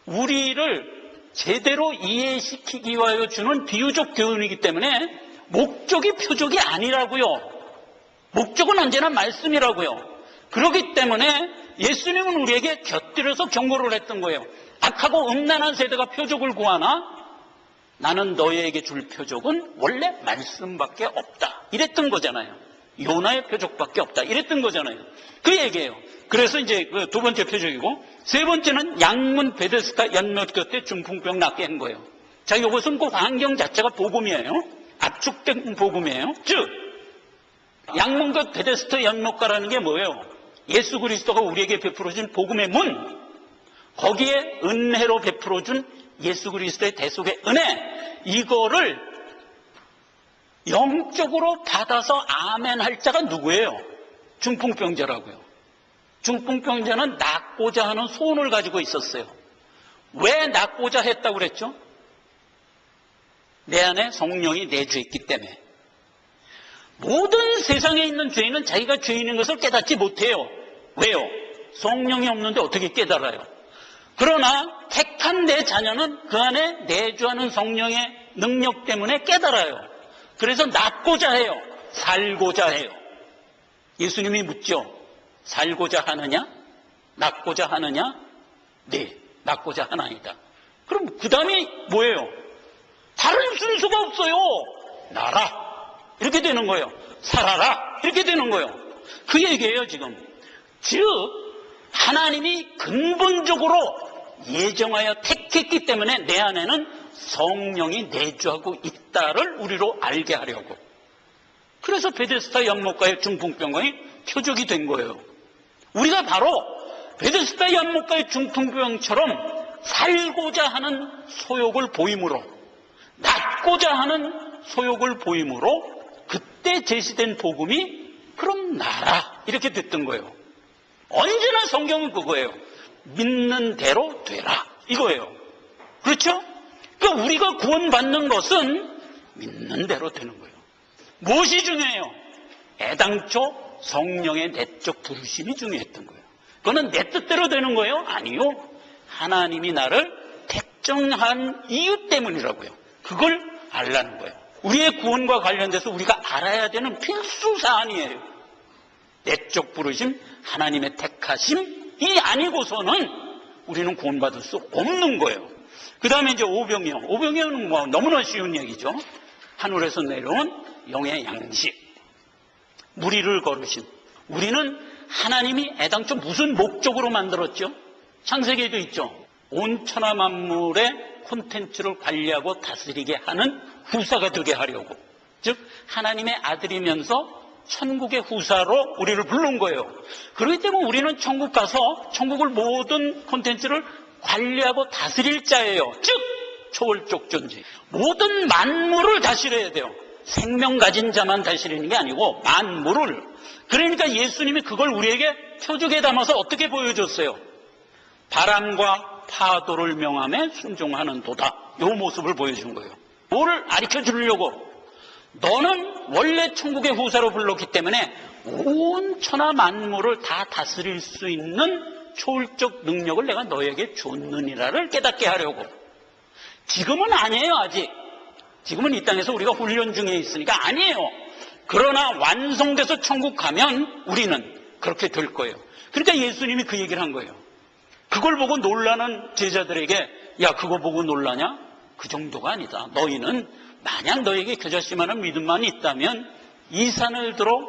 우리를 제대로 이해시키기 위하여 주는 비유적 교훈이기 때문에 목적이 표적이 아니라고요. 목적은 언제나 말씀이라고요. 그렇기 때문에 예수님은 우리에게 곁들여서 경고를 했던 거예요. 악하고 음란한 세대가 표적을 구하나 나는 너희에게 줄 표적은 원래 말씀밖에 없다. 이랬던 거잖아요. 요나의 표적밖에 없다. 이랬던 거잖아요. 그 얘기예요. 그래서 이제 그 두 번째 표적이고, 세 번째는 양문 베데스다 연못 곁에 중풍병 낫게 한 거예요. 자, 이것은 그 환경 자체가 복음이에요. 압축된 복음이에요. 즉, 양문과 베데스다 연못가라는 게 뭐예요? 예수 그리스도가 우리에게 베풀어준 복음의 문, 거기에 은혜로 베풀어준 예수 그리스도의 대속의 은혜, 이거를 영적으로 받아서 아멘 할 자가 누구예요? 중풍병자라고요. 중풍병자는 낫고자 하는 소원을 가지고 있었어요. 왜 낫고자 했다고 그랬죠? 내 안에 성령이 내주했기 때문에. 모든 세상에 있는 죄인은 자기가 죄인인 것을 깨닫지 못해요. 왜요? 성령이 없는데 어떻게 깨달아요? 그러나 택한 내 자녀는 그 안에 내주하는 성령의 능력 때문에 깨달아요. 그래서 낫고자 해요. 살고자 해요. 예수님이 묻죠. 살고자 하느냐? 낫고자 하느냐? 네, 낫고자 하나이다. 그럼 그 다음에 뭐예요? 다른 순서가 없어요. 나라. 이렇게 되는 거예요. 살아라. 이렇게 되는 거예요. 그 얘기예요, 지금. 즉, 하나님이 근본적으로 예정하여 택했기 때문에 내 안에는 성령이 내주하고 있다를 우리로 알게 하려고. 그래서 베데스다 연못가의 중풍병이 표적이 된 거예요. 우리가 바로 베데스다 연못가의 중풍병처럼 살고자 하는 소욕을 보임으로, 낫고자 하는 소욕을 보임으로 그때 제시된 복음이 그럼 나라 이렇게 됐던 거예요. 언제나 성경은 그거예요. 믿는 대로 되라 이거예요. 그렇죠? 그러니까 우리가 구원받는 것은 믿는 대로 되는 거예요. 무엇이 중요해요? 애당초 성령의 내적 부르심이 중요했던 거예요. 그거는 내 뜻대로 되는 거예요? 아니요. 하나님이 나를 택정한 이유 때문이라고요. 그걸 알라는 거예요. 우리의 구원과 관련돼서 우리가 알아야 되는 필수 사안이에요. 내적 부르심, 하나님의 택하심이 아니고서는 우리는 구원받을 수 없는 거예요. 그 다음에 이제 오병이요. 오병이어는 뭐 너무나 쉬운 얘기죠. 하늘에서 내려온 영의 양식. 무리를 거르신. 우리는 하나님이 애당초 무슨 목적으로 만들었죠? 창세기에도 있죠. 온 천하 만물의 콘텐츠를 관리하고 다스리게 하는 후사가 되게 하려고. 즉 하나님의 아들이면서 천국의 후사로 우리를 부른 거예요. 그렇기 때문에 우리는 천국 가서 천국을 모든 콘텐츠를 관리하고 다스릴 자예요. 즉 초월적 존재. 모든 만물을 다스려야 돼요. 생명 가진 자만 다스리는 게 아니고 만물을. 그러니까 예수님이 그걸 우리에게 표적에 담아서 어떻게 보여줬어요? 바람과 파도를 명함에 순종하는 도다. 이 모습을 보여준 거예요. 뭐를 가르쳐 주려고? 너는 원래 천국의 후사로 불렀기 때문에 온 천하 만물을 다 다스릴 수 있는 초월적 능력을 내가 너에게 줬느니라를 깨닫게 하려고. 지금은 아니에요. 아직. 지금은 이 땅에서 우리가 훈련 중에 있으니까 아니에요. 그러나 완성돼서 천국 가면 우리는 그렇게 될 거예요. 그러니까 예수님이 그 얘기를 한 거예요. 그걸 보고 놀라는 제자들에게 야 그거 보고 놀라냐? 그 정도가 아니다. 너희는 만약 너에게 겨자씨만한 믿음만 있다면 이 산을 들어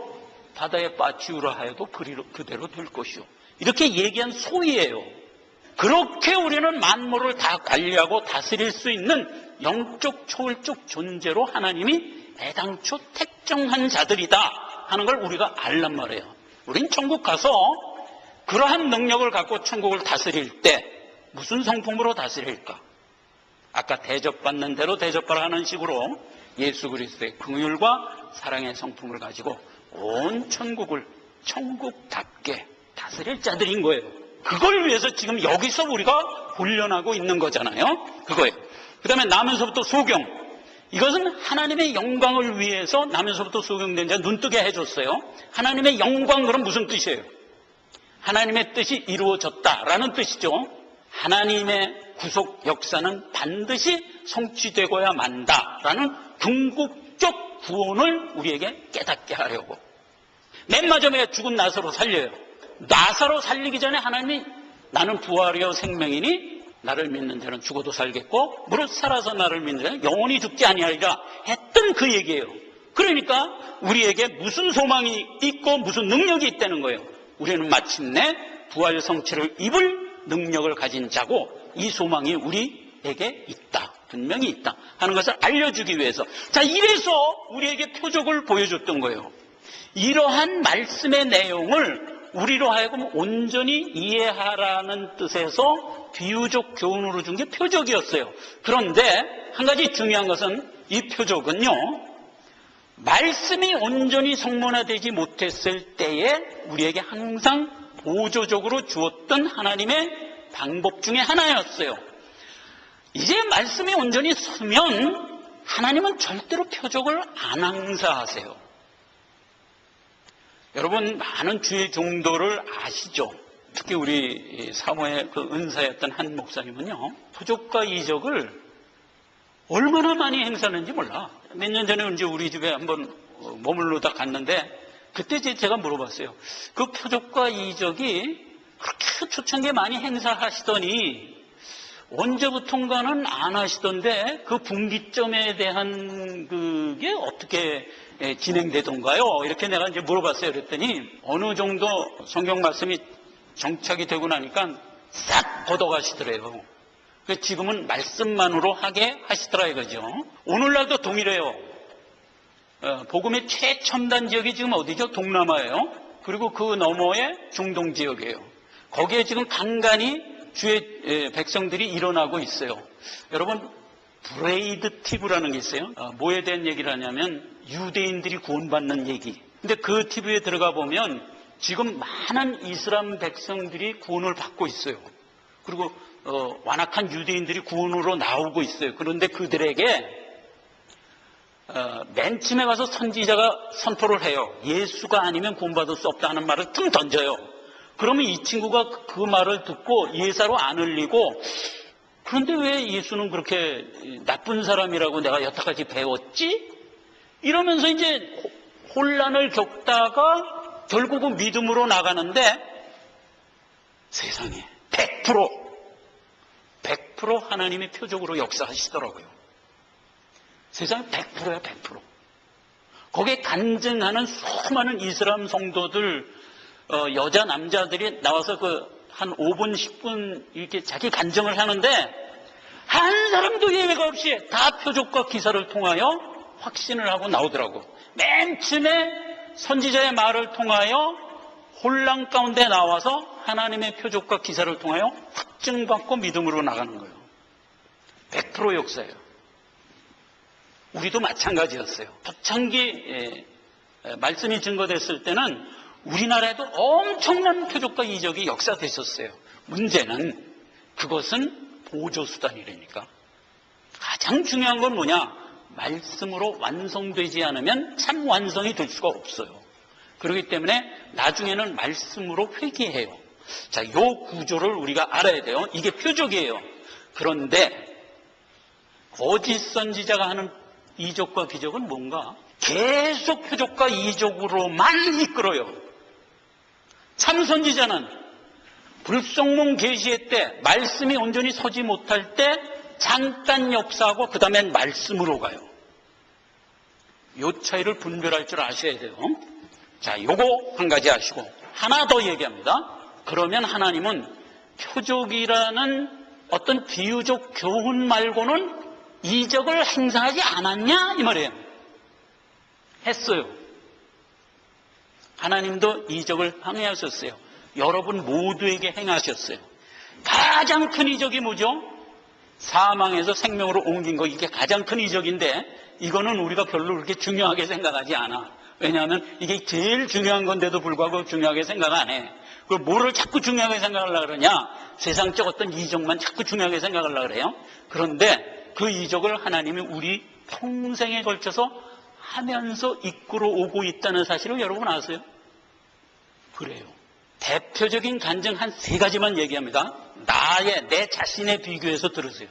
바다에 빠지우라 하여도 그대로 될 것이요. 이렇게 얘기한 소위예요. 그렇게 우리는 만물을 다 관리하고 다스릴 수 있는 영적 초월적 존재로 하나님이 애당초 택정한 자들이다 하는 걸 우리가 알란 말이에요. 우린 천국 가서 그러한 능력을 갖고 천국을 다스릴 때 무슨 성품으로 다스릴까? 아까 대접받는 대로 대접하라 하는 식으로 예수 그리스도의 긍휼과 사랑의 성품을 가지고 온 천국을 천국답게 다스릴 자들인 거예요. 그걸 위해서 지금 여기서 우리가 훈련하고 있는 거잖아요. 그거예요. 그 다음에 나면서부터 소경. 이것은 하나님의 영광을 위해서 나면서부터 소경된 자 눈뜨게 해줬어요. 하나님의 영광, 그럼 무슨 뜻이에요? 하나님의 뜻이 이루어졌다라는 뜻이죠. 하나님의 구속 역사는 반드시 성취되고야 만다라는 궁극적 구원을 우리에게 깨닫게 하려고. 맨 마지막에 죽은 나사로 살려요. 나사로 살리기 전에 하나님이 나는 부활이요 생명이니 나를 믿는 자는 죽어도 살겠고 무릇 살아서 나를 믿는 자는 영원히 죽지 아니하리라 했던 그 얘기예요. 그러니까 우리에게 무슨 소망이 있고 무슨 능력이 있다는 거예요. 우리는 마침내 부활 성취를 입을 능력을 가진 자고 이 소망이 우리에게 있다, 분명히 있다 하는 것을 알려주기 위해서. 자, 이래서 우리에게 표적을 보여줬던 거예요. 이러한 말씀의 내용을 우리로 하여금 온전히 이해하라는 뜻에서 비유적 교훈으로 준 게 표적이었어요. 그런데 한 가지 중요한 것은 이 표적은요, 말씀이 온전히 성문화되지 못했을 때에 우리에게 항상 보조적으로 주었던 하나님의 방법 중에 하나였어요. 이제 말씀이 온전히 서면 하나님은 절대로 표적을 안 행사하세요. 여러분, 많은 주의 종도를 아시죠? 특히 우리 사모의 그 은사였던 한 목사님은요, 표적과 이적을 얼마나 많이 행사하는지 몰라. 몇 년 전에 이제 우리 집에 한번 머물러다 갔는데, 그때 제가 물어봤어요. 그 표적과 이적이 그렇게 초창기에 많이 행사하시더니 언제부턴가는 안 하시던데 그 분기점에 대한 그게 어떻게 진행되던가요? 이렇게 내가 이제 물어봤어요. 그랬더니 어느 정도 성경 말씀이 정착이 되고 나니까 싹 걷어가시더래요. 지금은 말씀만으로 하게 하시더라 이거죠. 오늘날도 동일해요. 복음의 최첨단 지역이 지금 어디죠? 동남아예요. 그리고 그 너머에 중동 지역이에요. 거기에 지금 간간히 주의 백성들이 일어나고 있어요. 여러분, 브레이드 TV라는 게 있어요. 뭐에 대한 얘기를 하냐면 유대인들이 구원받는 얘기. 근데 그 TV에 들어가 보면 지금 많은 이슬람 백성들이 구원을 받고 있어요. 그리고 완악한 유대인들이 구원으로 나오고 있어요. 그런데 그들에게 맨 처음에 가서 선지자가 선포를 해요. 예수가 아니면 구원받을 수 없다는 말을 tum 던져요. 그러면 이 친구가 그 말을 듣고 예사로 안 흘리고, 그런데 왜 예수는 그렇게 나쁜 사람이라고 내가 여태까지 배웠지? 이러면서 이제 혼란을 겪다가 결국은 믿음으로 나가는데 세상에 100% 하나님의 표적으로 역사하시더라고요. 세상에 100%야 100%. 거기에 간증하는 수많은 이슬람 성도들, 여자 남자들이 나와서 한 5분 10분 이렇게 자기 간증을 하는데 한 사람도 예외가 없이 다 표적과 기사를 통하여 확신을 하고 나오더라고. 맨 처음에 선지자의 말을 통하여 혼란 가운데 나와서 하나님의 표적과 기사를 통하여 확증받고 믿음으로 나가는 거예요. 100% 역사예요. 우리도 마찬가지였어요. 초창기 말씀이 증거됐을 때는 우리나라에도 엄청난 표적과 이적이 역사됐었어요. 문제는 그것은 보조수단이라니까. 가장 중요한 건 뭐냐? 말씀으로 완성되지 않으면 참 완성이 될 수가 없어요. 그렇기 때문에 나중에는 말씀으로 회개해요. 자, 이 구조를 우리가 알아야 돼요. 이게 표적이에요. 그런데 거짓 선지자가 하는 이적과 기적은 뭔가? 계속 표적과 이적으로만 이끌어요. 참 선지자는 불성몽 계시의 때 말씀이 온전히 서지 못할 때 잠깐 역사하고 그 다음엔 말씀으로 가요. 이 차이를 분별할 줄 아셔야 돼요. 자, 요거 한 가지 아시고 하나 더 얘기합니다. 그러면 하나님은 표적이라는 어떤 비유적 교훈 말고는 이적을 행사하지 않았냐 이 말이에요. 했어요. 하나님도 이적을 행하셨어요. 여러분 모두에게 행하셨어요. 가장 큰 이적이 뭐죠? 사망에서 생명으로 옮긴 거, 이게 가장 큰 이적인데 이거는 우리가 별로 그렇게 중요하게 생각하지 않아. 왜냐하면 이게 제일 중요한 건데도 불구하고 중요하게 생각 안 해. 그걸 뭐를 자꾸 중요하게 생각하려고 그러냐? 세상적 어떤 이적만 자꾸 중요하게 생각하려고 그래요. 그런데 그 이적을 하나님이 우리 평생에 걸쳐서 하면서 이끌어 오고 있다는 사실을 여러분 아세요? 그래요. 대표적인 간증 한 3가지만 얘기합니다. 내 자신에 비교해서 들으세요.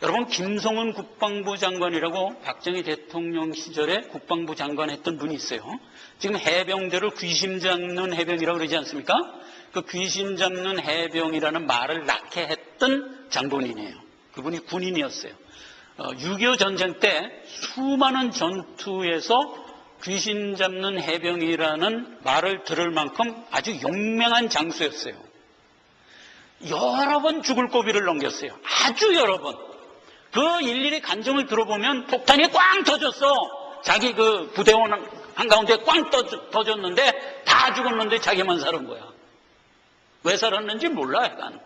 여러분, 김성은 국방부 장관이라고 박정희 대통령 시절에 국방부 장관 했던 분이 있어요. 지금 해병대를 귀신 잡는 해병이라고 그러지 않습니까? 그 귀신 잡는 해병이라는 말을 낳게 했던 장본인이에요. 그분이 군인이었어요. 6.25 전쟁 때 수많은 전투에서 귀신 잡는 해병이라는 말을 들을 만큼 아주 용맹한 장수였어요. 여러 번 죽을 고비를 넘겼어요. 아주 여러 번. 그 일일이 간증을 들어보면 폭탄이 꽝 터졌어. 자기 그 부대원 한가운데 꽝 터졌는데 다 죽었는데 자기만 살은 거야. 왜 살았는지 몰라, 약간.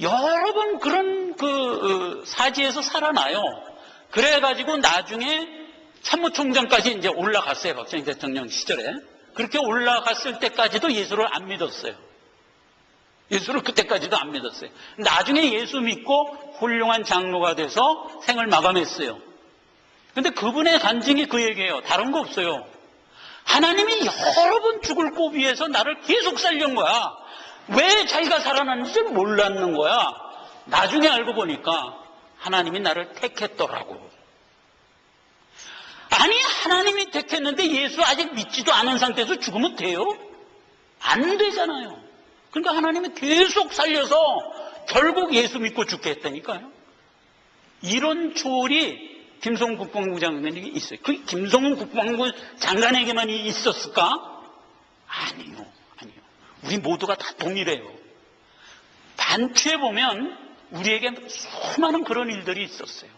여러 번 그런 사지에서 살아나요. 그래가지고 나중에 참모총장까지 이제 올라갔어요. 박정희 대통령 시절에. 그렇게 올라갔을 때까지도 예수를 안 믿었어요. 예수를 그때까지도 안 믿었어요. 나중에 예수 믿고 훌륭한 장로가 돼서 생을 마감했어요. 근데 그분의 간증이 그 얘기예요. 다른 거 없어요. 하나님이 여러 번 죽을 고비에서 나를 계속 살린 거야. 왜 자기가 살아났는지 몰랐는 거야. 나중에 알고 보니까 하나님이 나를 택했더라고. 아니, 하나님이 택했는데 예수 아직 믿지도 않은 상태에서 죽으면 돼요? 안 되잖아요. 그러니까 하나님이 계속 살려서 결국 예수 믿고 죽게 했다니까요. 이런 초월이 김성훈 국방부 장관에게 있어요. 그 김성훈 국방부 장관에게만 있었을까? 아니요. 우리 모두가 다 동일해요. 단추에 보면 우리에게 수많은 그런 일들이 있었어요.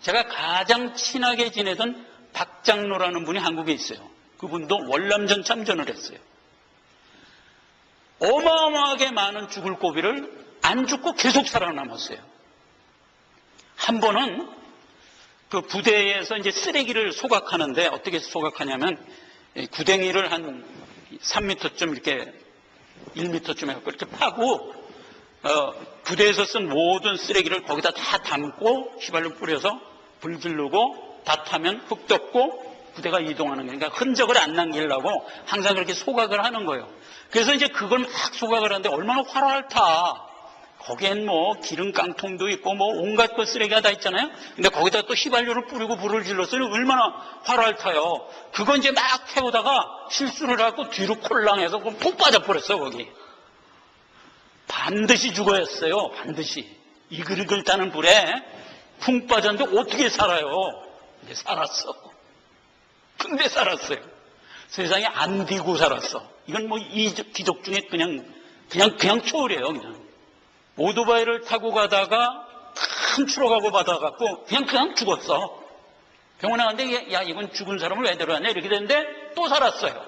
제가 가장 친하게 지내던 박 장로라는 분이 한국에 있어요. 그분도 월남전 참전을 했어요. 어마어마하게 많은 죽을 고비를 안 죽고 계속 살아남았어요. 한 번은 그 부대에서 이제 쓰레기를 소각하는데 어떻게 소각하냐면 구덩이를 한 3m쯤 이렇게 1m쯤 해갖고 이렇게 파고 부대에서 쓴 모든 쓰레기를 거기다 다 담고 휘발유 뿌려서 불 지르고 다 타면 흙 덮고 부대가 이동하는 거예요. 그러니까 흔적을 안 남기려고 항상 그렇게 소각을 하는 거예요. 그래서 이제 그걸 막 소각을 하는데 얼마나 화를 타. 거기엔 뭐 기름 깡통도 있고 뭐 온갖 그 쓰레기가 다 있잖아요. 근데 거기다 또 휘발유를 뿌리고 불을 질렀으니 얼마나 화를 타요. 그거 이제 막 태우다가 실수를 하고 뒤로 콜랑해서 푹 빠져버렸어, 거기. 반드시 죽어야 했어요, 반드시. 이글이글 타는 불에 푹 빠졌는데 어떻게 살아요? 근데 살았어. 근데 살았어요. 세상에 안 뒤고 살았어. 이건 뭐 이 기적 중에 그냥 초월이에요, 그냥. 오토바이를 타고 가다가 큰 추락하고 받아갖고 그냥 죽었어. 병원에 갔는데 야, 이건 죽은 사람을 왜 데려왔냐 이렇게 됐는데 또 살았어요.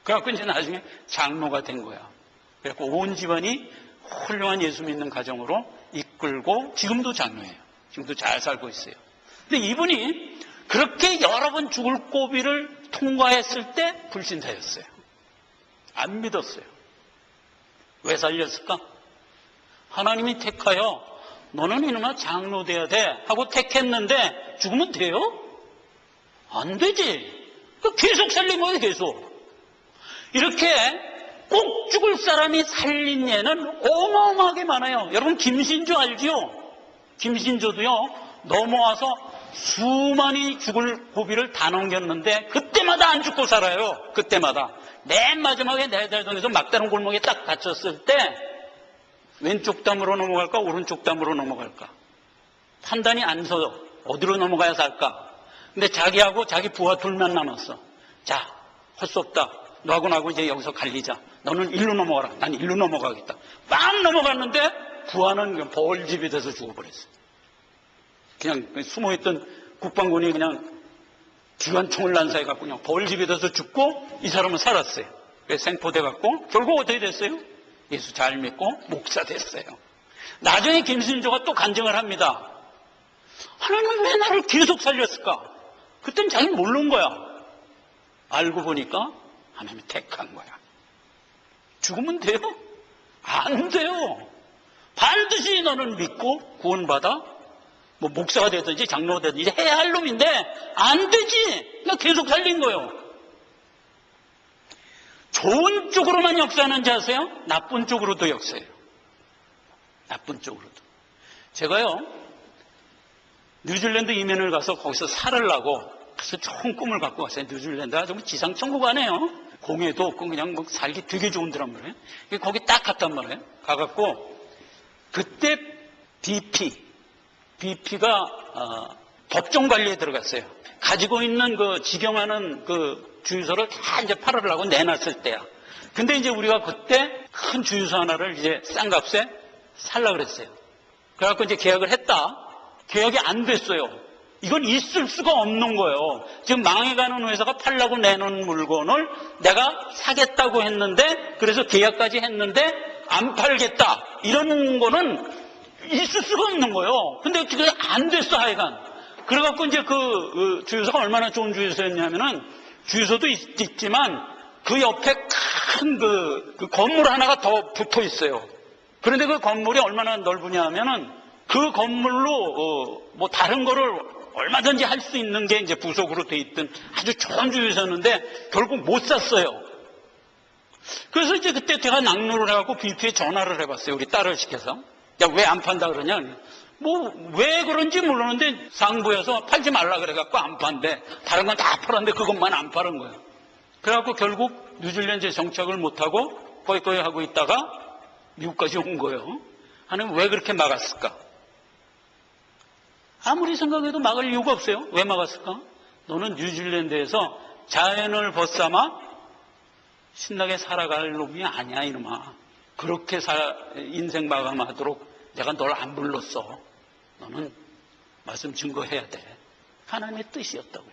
그래갖고 이제 나중에 장로가 된 거야. 그래갖고 온 집안이 훌륭한 예수 믿는 가정으로 이끌고 지금도 장로예요. 지금도 잘 살고 있어요. 근데 이분이 그렇게 여러 번 죽을 고비를 통과했을 때 불신자였어요. 안 믿었어요. 왜 살렸을까? 하나님이 택하여 너는 이놈아 장로 돼야 돼 하고 택했는데 죽으면 돼요? 안 되지. 계속 살린 거예요, 계속. 이렇게 꼭 죽을 사람이 살린 예는 어마어마하게 많아요. 여러분 김신조 알지요? 김신조도요, 넘어와서 수많이 죽을 고비를 다 넘겼는데 그때마다 안 죽고 살아요. 그때마다. 맨 마지막에 내달동에서 막다른 골목에 딱 갇혔을 때 왼쪽 담으로 넘어갈까 오른쪽 담으로 넘어갈까 판단이 안 서요. 어디로 넘어가야 살까. 근데 자기하고 자기 부하 둘만 남았어. 자, 할 수 없다. 너하고 나하고 이제 여기서 갈리자. 너는 일로 넘어가라. 난 일로 넘어가겠다. 빵 넘어갔는데 부하는 벌집이 돼서 죽어버렸어. 그냥 숨어있던 국방군이 그냥 기관총을 난사해갖고 그냥 벌집이 돼서 죽고 이 사람은 살았어요. 생포돼갖고 결국 어떻게 됐어요? 예수 잘 믿고 목사 됐어요. 나중에 김신조가 또 간증을 합니다. 하나님 왜 나를 계속 살렸을까? 그땐 자기는 모르는 거야. 알고 보니까 하나님이 택한 거야. 죽으면 돼요? 안 돼요. 반드시 너는 믿고 구원받아 뭐 목사가 되든지 장로가 되든지 해야 할 놈인데 안 되지. 그러니까 계속 살린 거예요. 좋은 쪽으로만 역사하는지 아세요? 나쁜 쪽으로도 역사해요. 나쁜 쪽으로도. 제가요 뉴질랜드 이민을 가서 거기서 살으려고 그래서 좋은 꿈을 갖고 왔어요. 뉴질랜드가 정말 지상천국 아니에요. 공해도 없고 그냥 뭐 살기 되게 좋은 데란 말이에요. 거기 딱 갔단 말이에요. 가갖고 그때 BP가 법정관리에 들어갔어요. 가지고 있는 그 직영하는 그 주유소를 다 이제 팔으려고 내놨을 때야. 근데 이제 우리가 그때 큰 주유소 하나를 이제 싼 값에 살려고 그랬어요. 그래갖고 이제 계약을 했다. 계약이 안 됐어요. 이건 있을 수가 없는 거예요. 지금 망해가는 회사가 팔려고 내놓은 물건을 내가 사겠다고 했는데, 그래서 계약까지 했는데 안 팔겠다. 이런 거는 있을 수가 없는 거예요. 근데 그게 안 됐어, 하여간. 그래갖고 이제 그 주유소가 얼마나 좋은 주유소였냐면은, 주유소도 있지만 그 옆에 큰 그 건물 하나가 더 붙어 있어요. 그런데 그 건물이 얼마나 넓으냐 하면은 그 건물로 뭐 다른 거를 얼마든지 할 수 있는 게 이제 부속으로 돼 있던 아주 좋은 주유소였는데 결국 못 샀어요. 그래서 이제 그때 제가 낙로를 해갖고 BP에 전화를 해봤어요. 우리 딸을 시켜서. 야, 왜 안 판다 그러냐? 뭐 왜 그런지 모르는데 상부에서 팔지 말라 그래갖고 안 판대. 다른 건 다 팔았는데 그것만 안 파는 거예요. 그래갖고 결국 뉴질랜드에 정착을 못하고 꺼이꺼이 하고 있다가 미국까지 온 거예요. 하나님 왜 그렇게 막았을까? 아무리 생각해도 막을 이유가 없어요. 왜 막았을까? 너는 뉴질랜드에서 자연을 벗삼아 신나게 살아갈 놈이 아니야, 이놈아. 그렇게 인생 마감하도록 내가 널 안 불렀어. 너는 말씀 증거해야 돼. 하나님의 뜻이었다고요.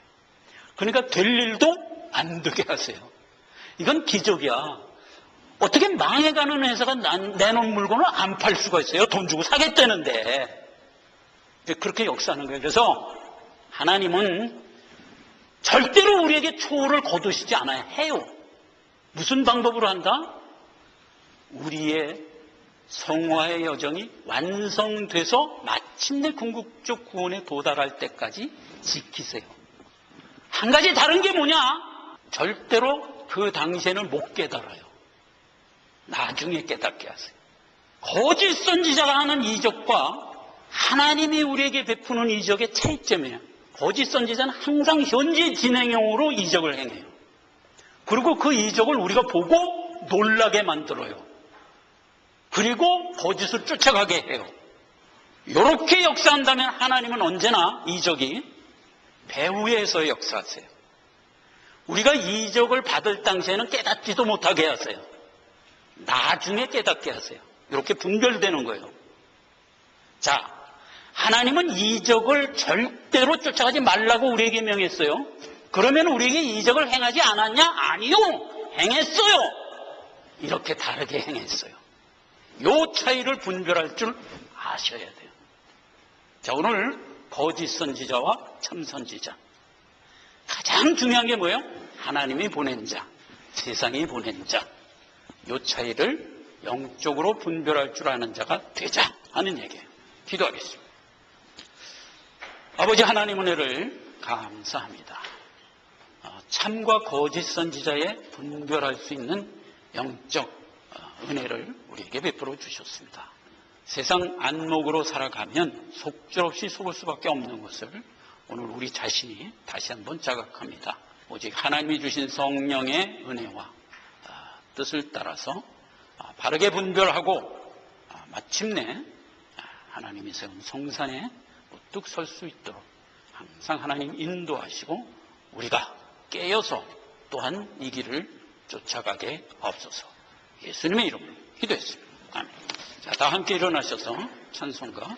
그러니까 될 일도 안 되게 하세요. 이건 기적이야. 어떻게 망해가는 회사가 내놓은 물건을 안 팔 수가 있어요? 돈 주고 사겠다는데. 그렇게 역사하는 거예요. 그래서 하나님은 절대로 우리에게 초월을 거두시지 않아요. 해요. 무슨 방법으로 한다? 우리의 성화의 여정이 완성돼서 마침내 궁극적 구원에 도달할 때까지 지키세요. 한 가지 다른 게 뭐냐? 절대로 그 당시에는 못 깨달아요. 나중에 깨닫게 하세요. 거짓 선지자가 하는 이적과 하나님이 우리에게 베푸는 이적의 차이점이에요. 거짓 선지자는 항상 현재 진행형으로 이적을 행해요. 그리고 그 이적을 우리가 보고 놀라게 만들어요. 그리고 거짓을 쫓아가게 해요. 이렇게 역사한다면 하나님은 언제나 이적이 배후에서 역사하세요. 우리가 이적을 받을 당시에는 깨닫지도 못하게 하세요. 나중에 깨닫게 하세요. 이렇게 분별되는 거예요. 자, 하나님은 이적을 절대로 쫓아가지 말라고 우리에게 명했어요. 그러면 우리에게 이적을 행하지 않았냐? 아니요, 행했어요. 이렇게 다르게 행했어요. 이 차이를 분별할 줄 아셔야 돼요. 자, 오늘 거짓 선지자와 참 선지자. 가장 중요한 게 뭐예요? 하나님이 보낸 자, 세상이 보낸 자. 이 차이를 영적으로 분별할 줄 아는 자가 되자 하는 얘기예요. 기도하겠습니다. 아버지 하나님 은혜를 감사합니다. 참과 거짓 선지자의 분별할 수 있는 영적 은혜를 우리에게 베풀어 주셨습니다. 세상 안목으로 살아가면 속절없이 속을 수밖에 없는 것을 오늘 우리 자신이 다시 한번 자각합니다. 오직 하나님이 주신 성령의 은혜와 뜻을 따라서 바르게 분별하고 마침내 하나님이 세운 성산에 우뚝 설 수 있도록 항상 하나님 인도하시고 우리가 깨어서 또한 이 길을 쫓아가게 없소서. 예수님의 이름으로 기도했습니다. 아멘. 자, 다 함께 일어나셔서 찬송가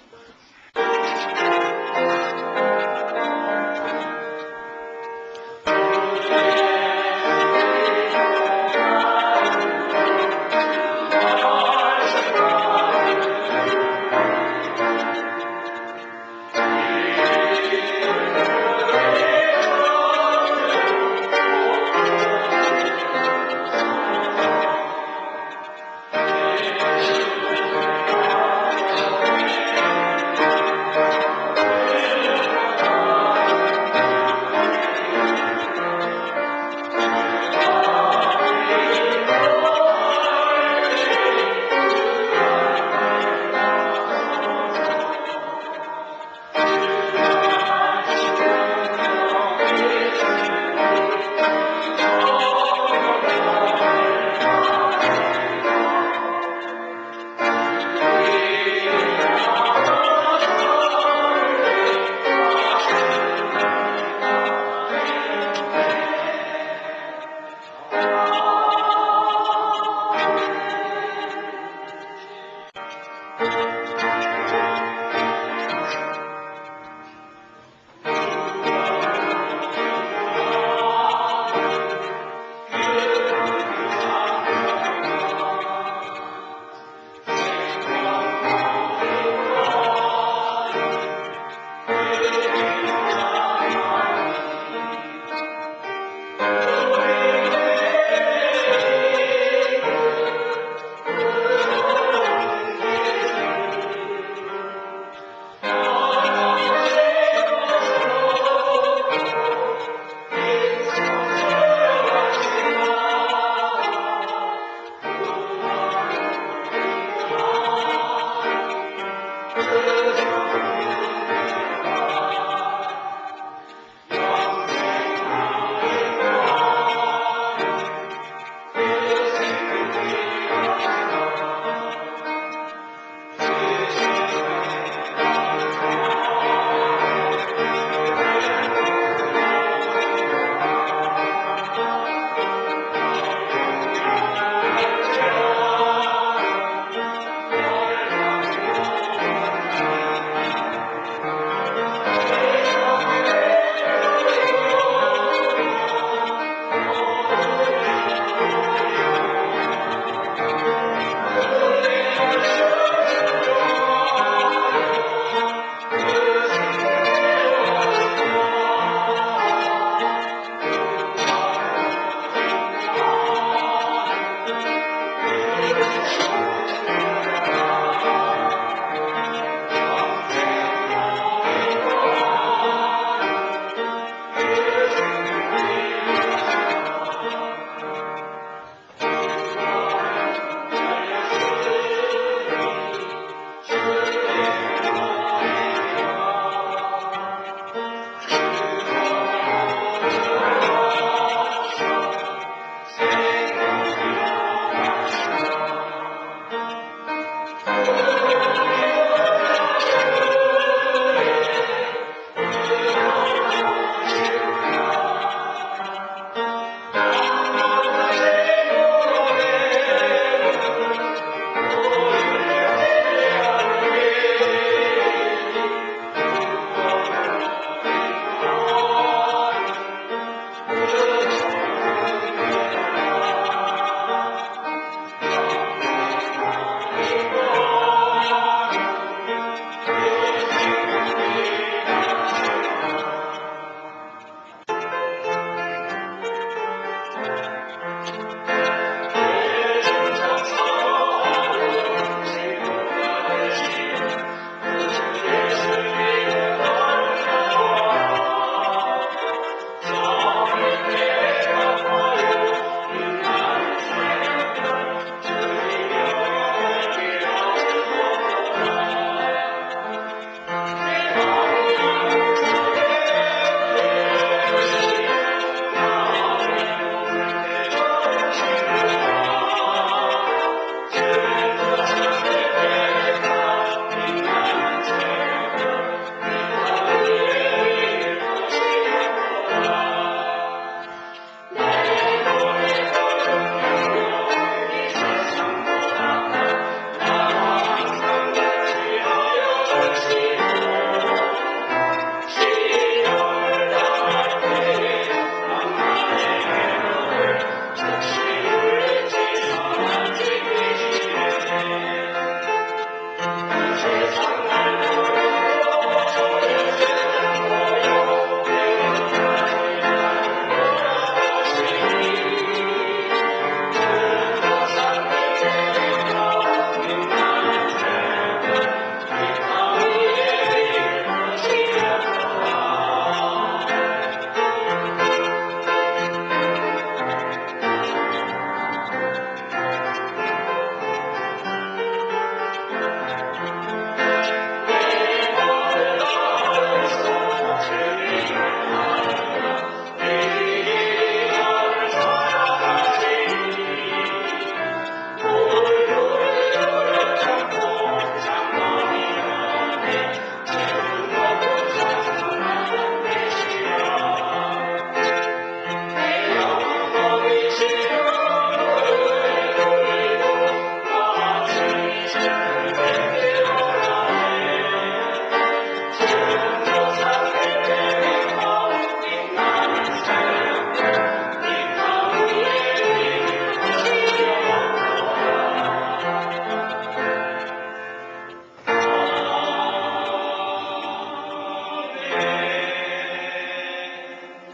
우주